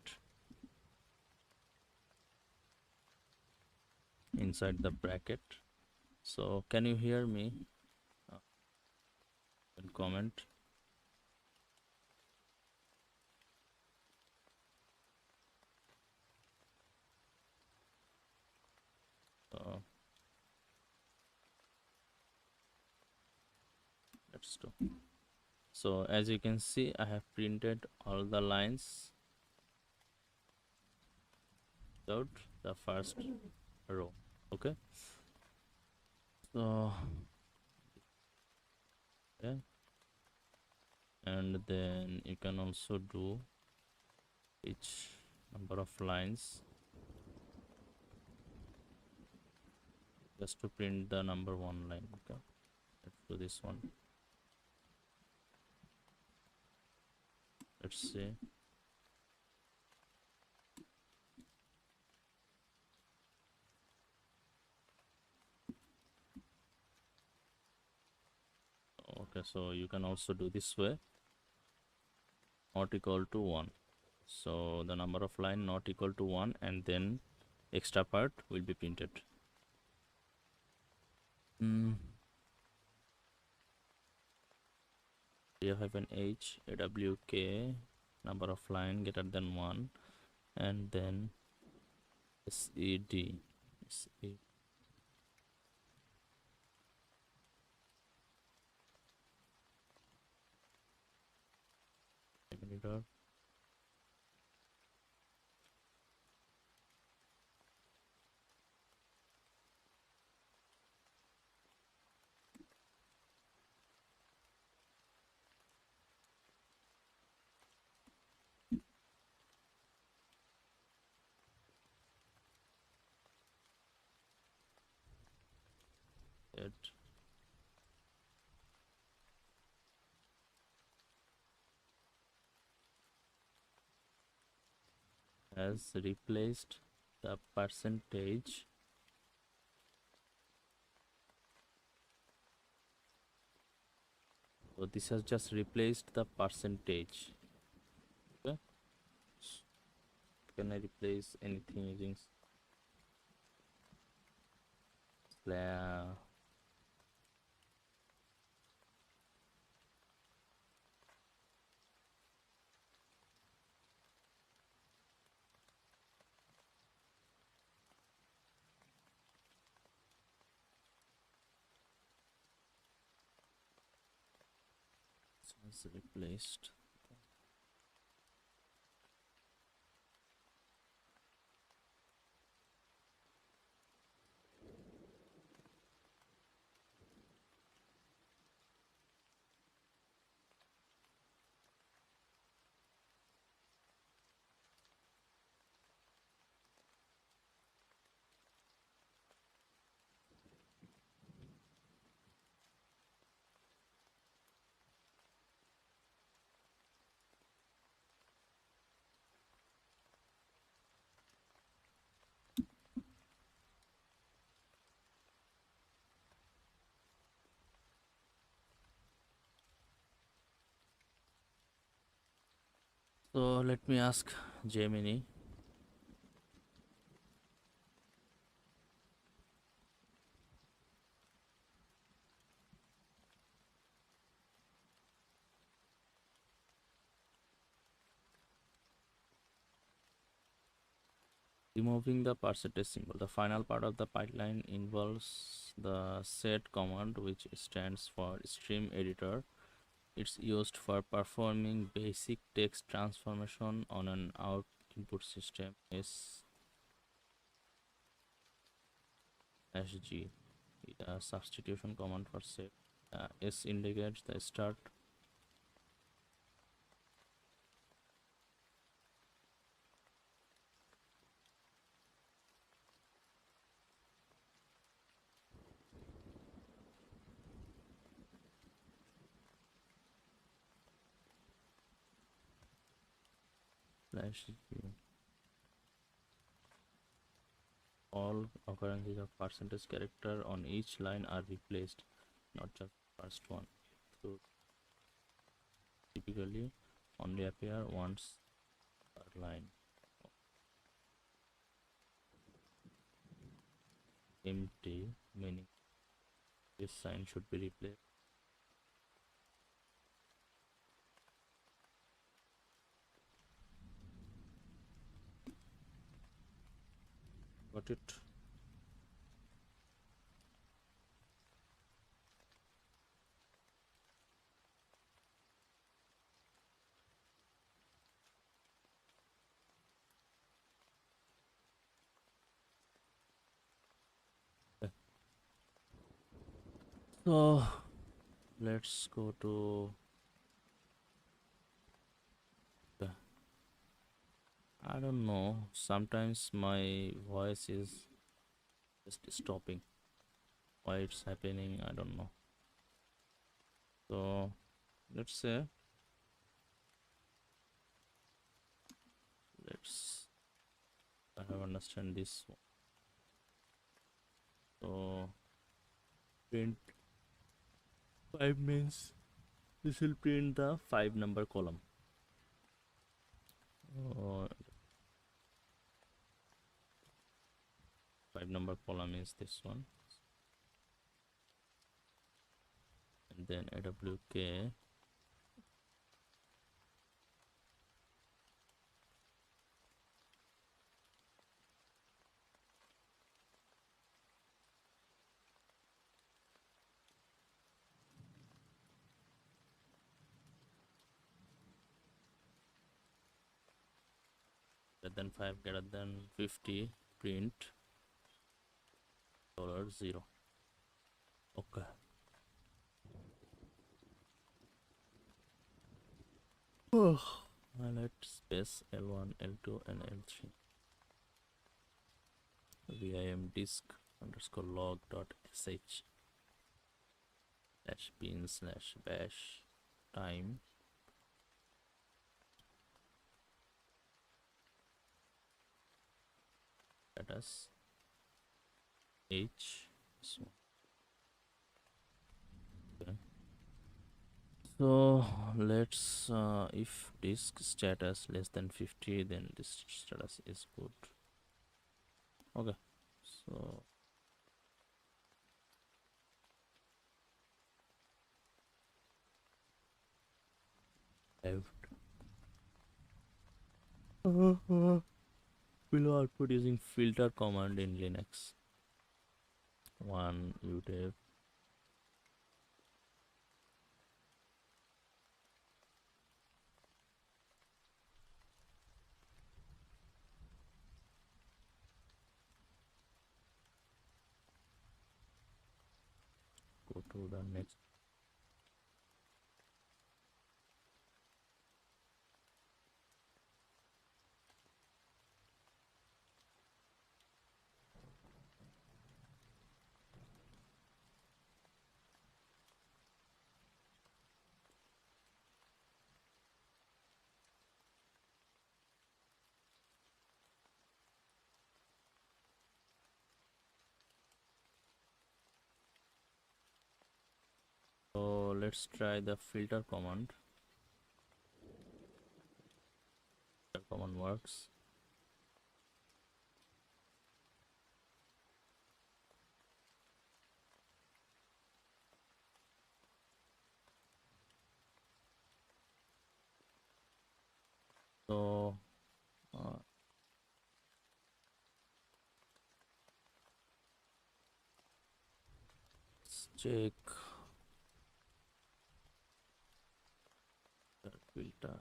inside the bracket. So can you hear me? And comment. So let's do. So as you can see, I have printed all the lines without the first row. Okay, so yeah, and then you can also do each number of lines just to print the number 1 line. Okay, let's do this one. Let's see. Okay, so you can also do this way, not equal to 1. So the number of line not equal to 1, and then extra part will be printed. You have an h awk number of line greater than 1, and then sed editor. It has replaced the percentage. So this has just replaced the percentage. Okay, can I replace anything using slash? Has replaced. So let me ask Gemini. Removing the percentage symbol. The final part of the pipeline involves the set command, which stands for stream editor. It's used for performing basic text transformation on an input system. S/G, substitution command for set. S indicates the start. /G. All occurrences of percentage character on each line are replaced, not just the first one. So typically only appear once per line. Empty, meaning this sign should be replaced. Got it? So let's go to the, I don't know, sometimes my voice is just stopping. Why it's happening, I don't know. So let's say, I have understand this one. So print 5 means this will print the 5 number column. 5 number column is this one, and then awk greater than 5 greater than 50 print $0. Okay. Highlight space L1 L2 and L3 vim disk underscore log dot sh /bin/bash time status h. So, okay. So let's if disk status less than 50, then this status is good. Okay, so below output using filter command in Linux. One utf go to the next. So let's try the filter command. Filter command works. So check the filter.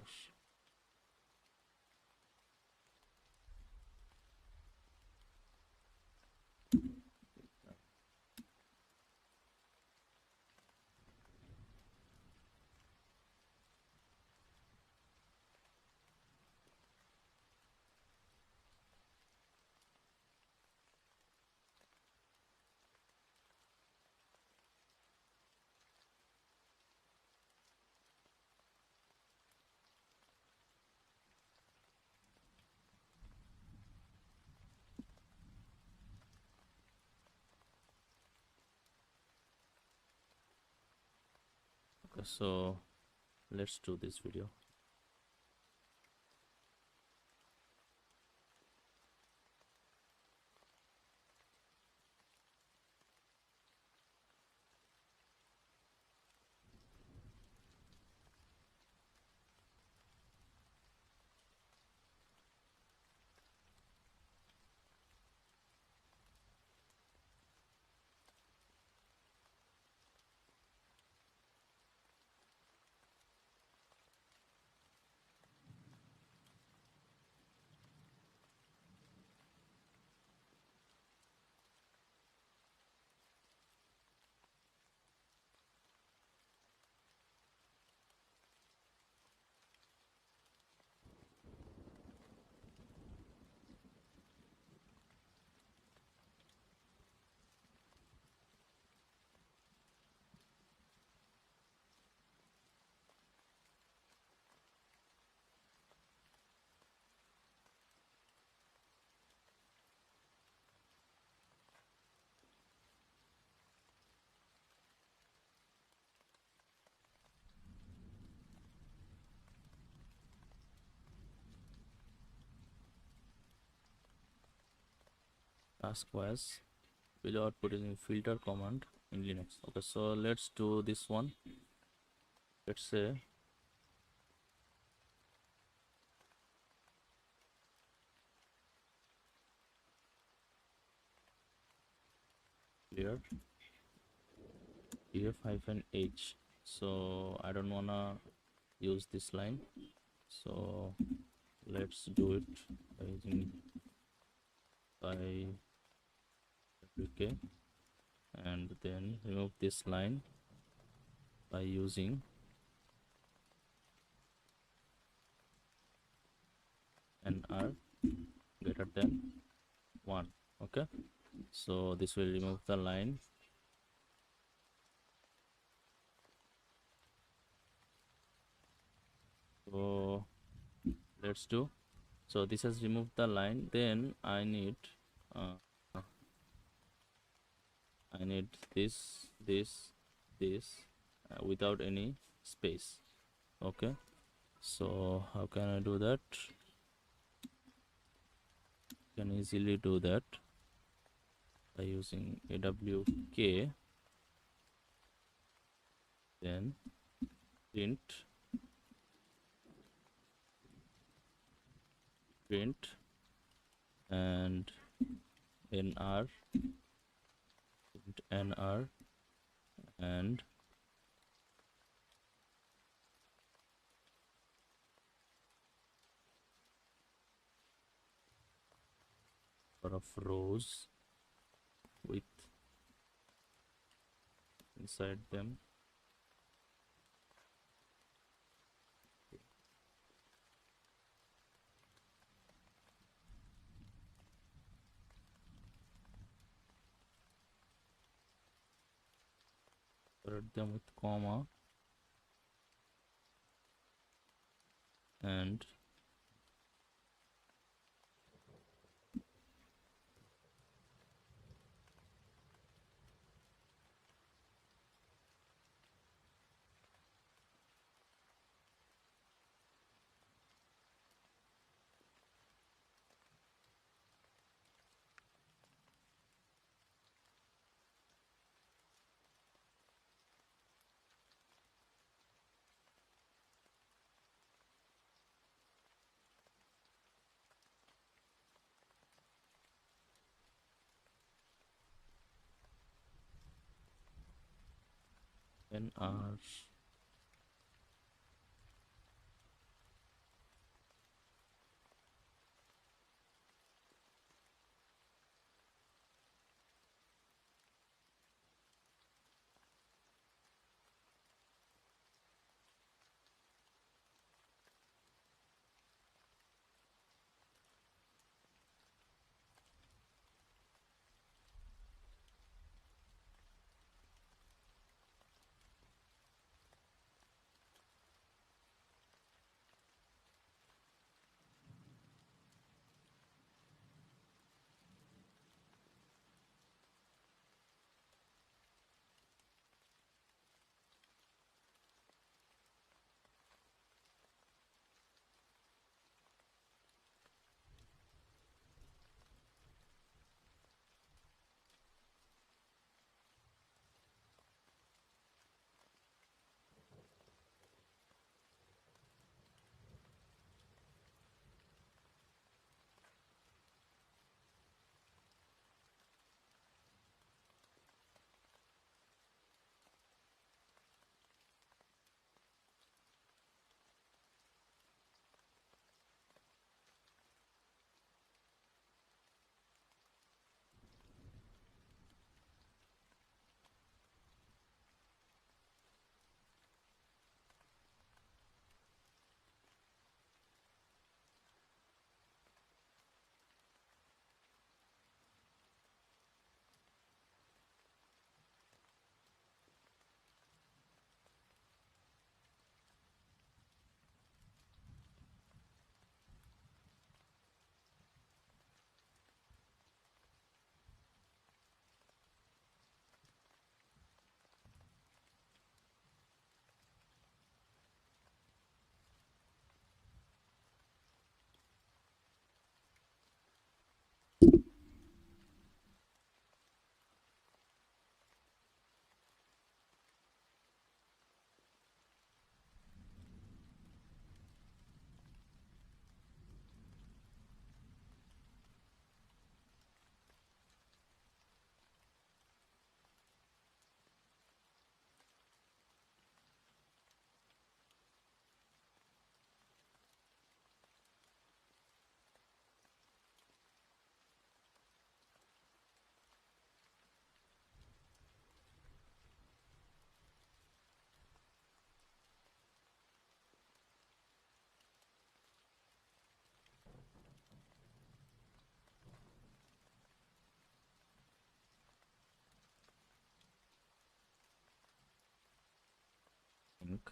Okay, so let's do this video. Task was below output using filter command in Linux. Okay, so let's do this one. Let's say clear df-h. So I don't wanna use this line, so let's do it by using by wk, and then remove this line by using nr greater than 1. Okay, so this will remove the line. So let's do. So this has removed the line. Then I need uh, this without any space. Okay, so how can I do that? Can easily do that by using awk, then print and nr and number of rows with inside them. Separate them with comma and When are think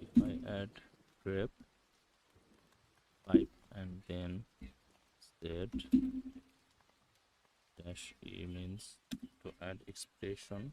if I add grep pipe and then set dash e means to add expression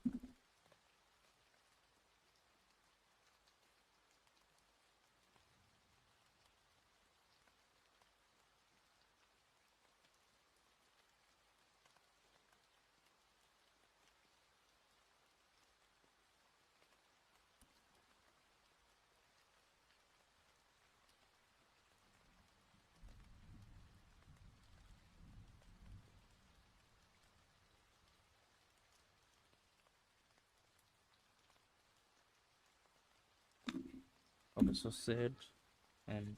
okay. So set, and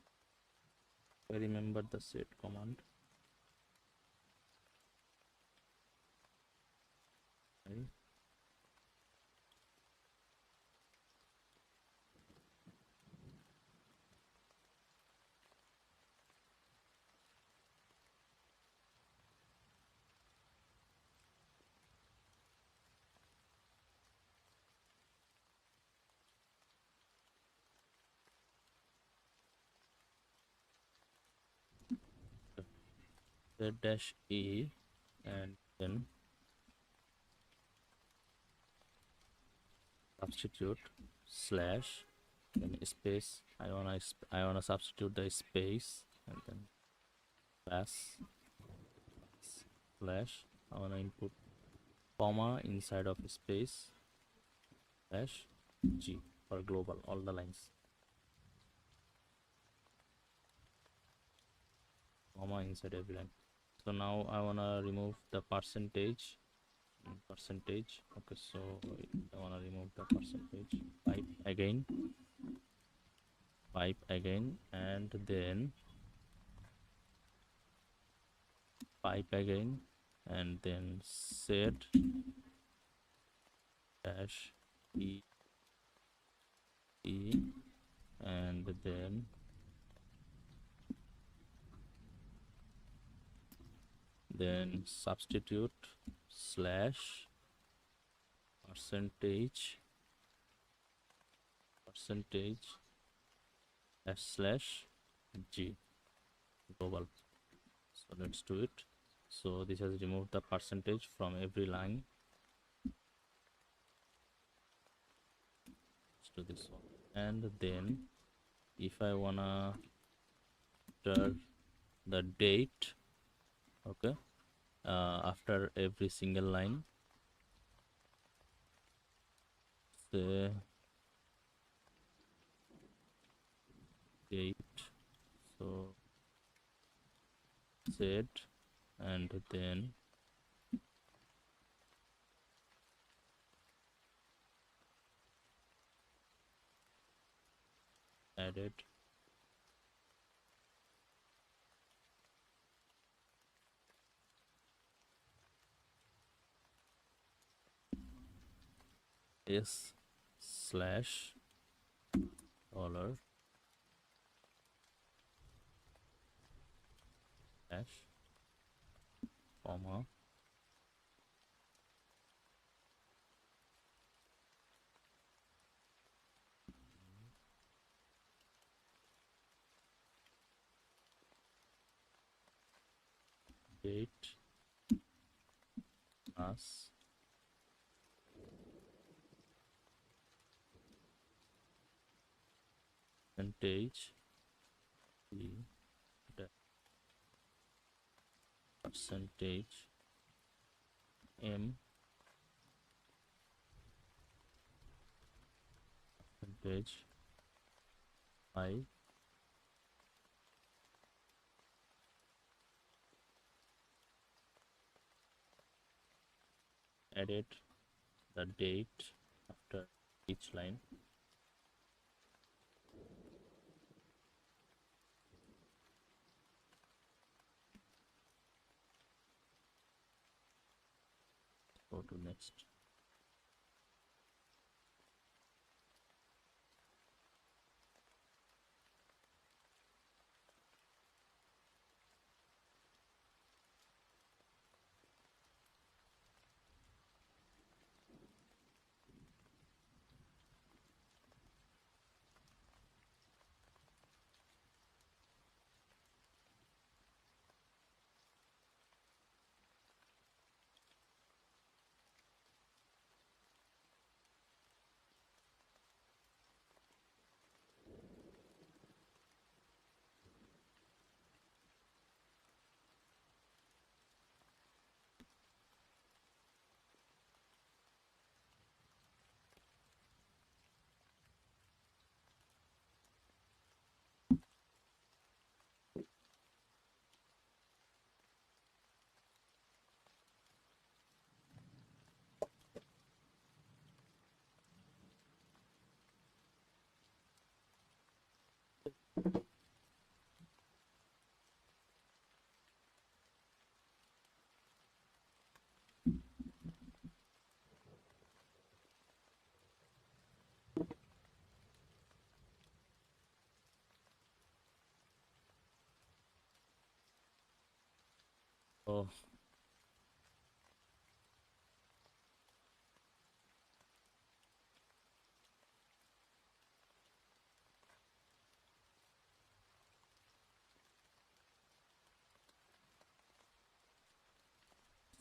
I remember the set command, right? Set dash e and then substitute slash, then space. I wanna substitute the space and then plus slash. I wanna input comma inside of space slash g for global all the lines. comma inside every line. So now I wanna remove the percentage. Okay, so I wanna remove the percentage. Pipe again, and then pipe again, and then set dash e, and then substitute slash percentage slash g global. So let's do it. So this has removed the percentage from every line. Let's do this one. And then if I wanna enter the date, okay, after every single line, say date, so set, and then added s slash dollar dash comma date plus percentage the percentage m percentage I added the date after each line. Go to next. Oh,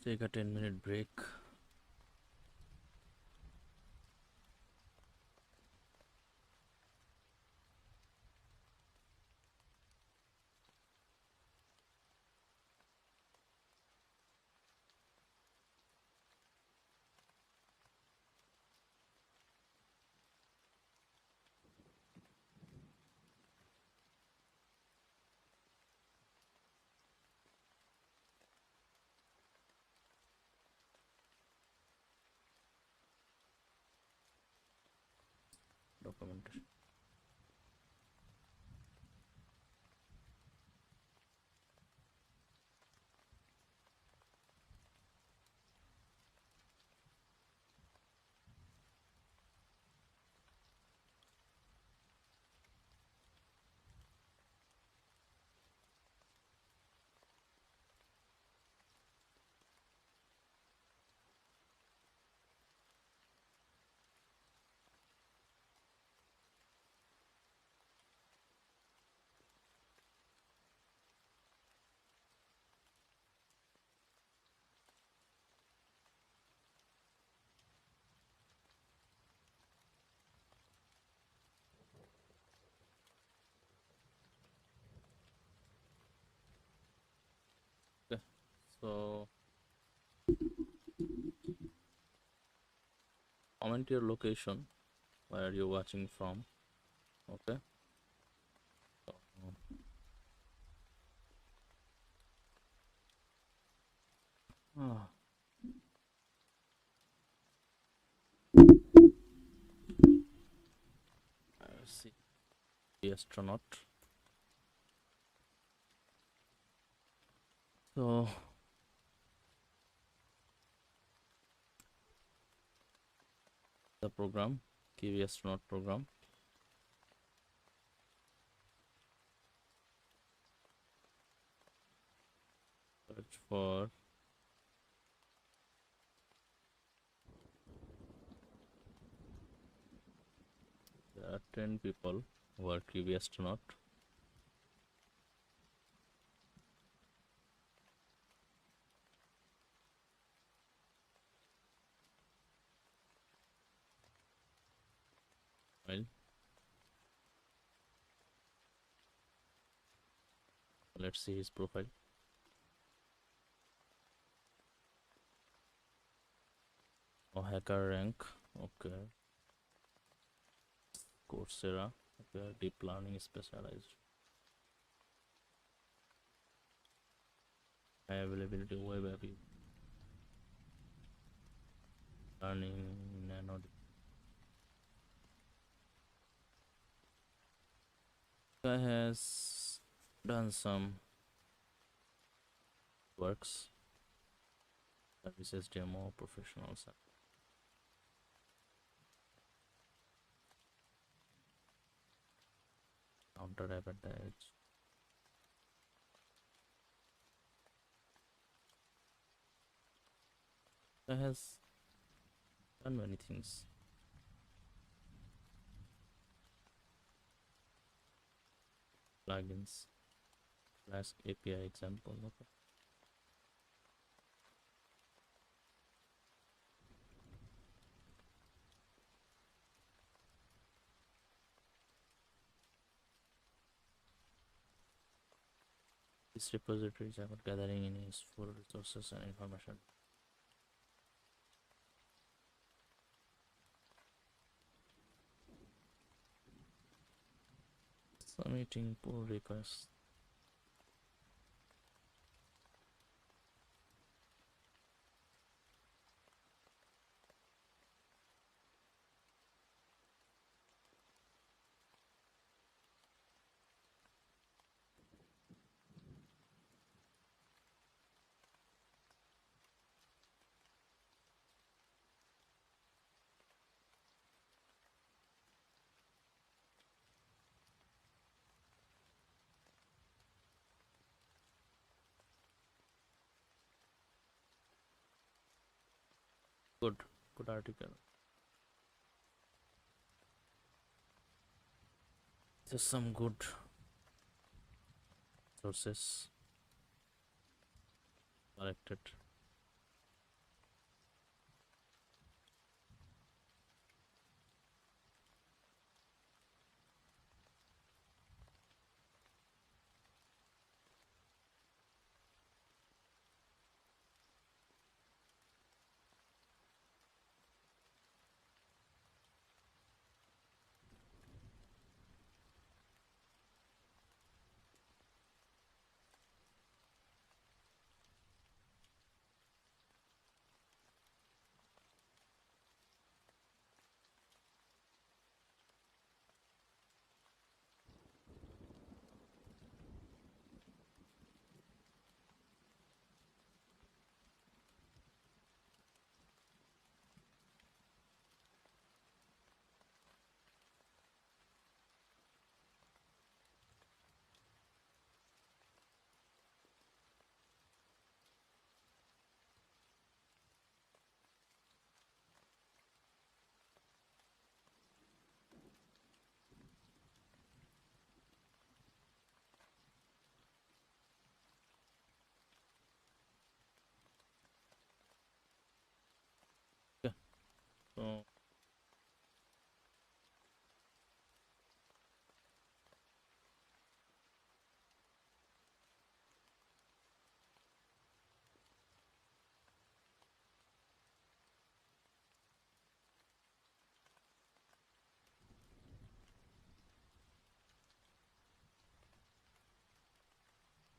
take a 10-minute break. documentation. Okay, so comment your location, where you're watching from. Okay. So, ah, let's see. The astronaut. So the program, Kiwi astronaut program. Search for there are 10 people who are Kiwi astronaut. Well, let's see his profile. Oh, hacker rank. Okay. Coursera. Okay. Deep learning specialized. High availability web app. Learning nano. Guy has done some works. Services demo professionals. Counter advantage. Guy has done many things. Plugins. Flask API example. Okay. These repositories are about gathering in useful resources and information. Submitting pull requests. Good, good article. Just some good sources collected.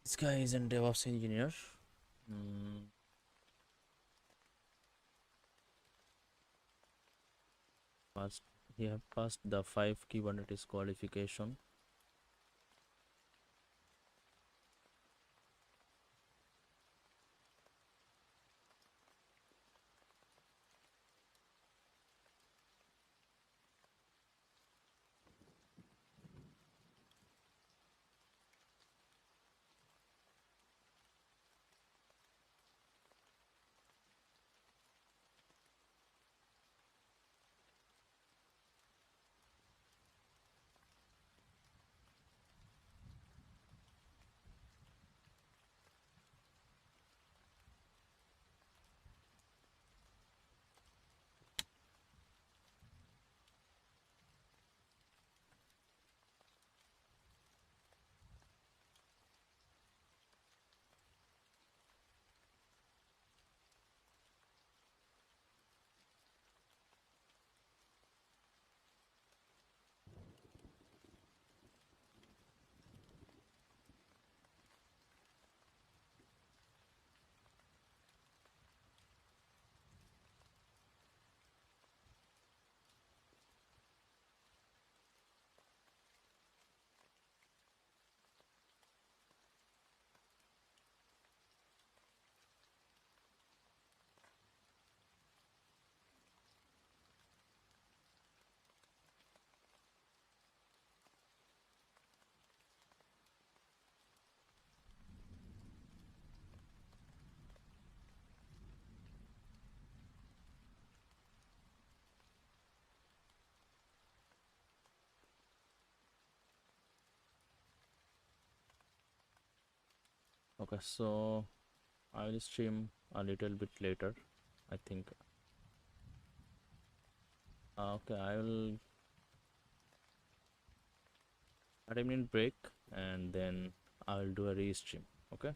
This guy is a DevOps engineer. Mm, passed, he have passed the 5 Kubernetes qualification. Okay, so I will stream a little bit later, I think. Okay, I will 30-minute break and then I will do a restream. Okay.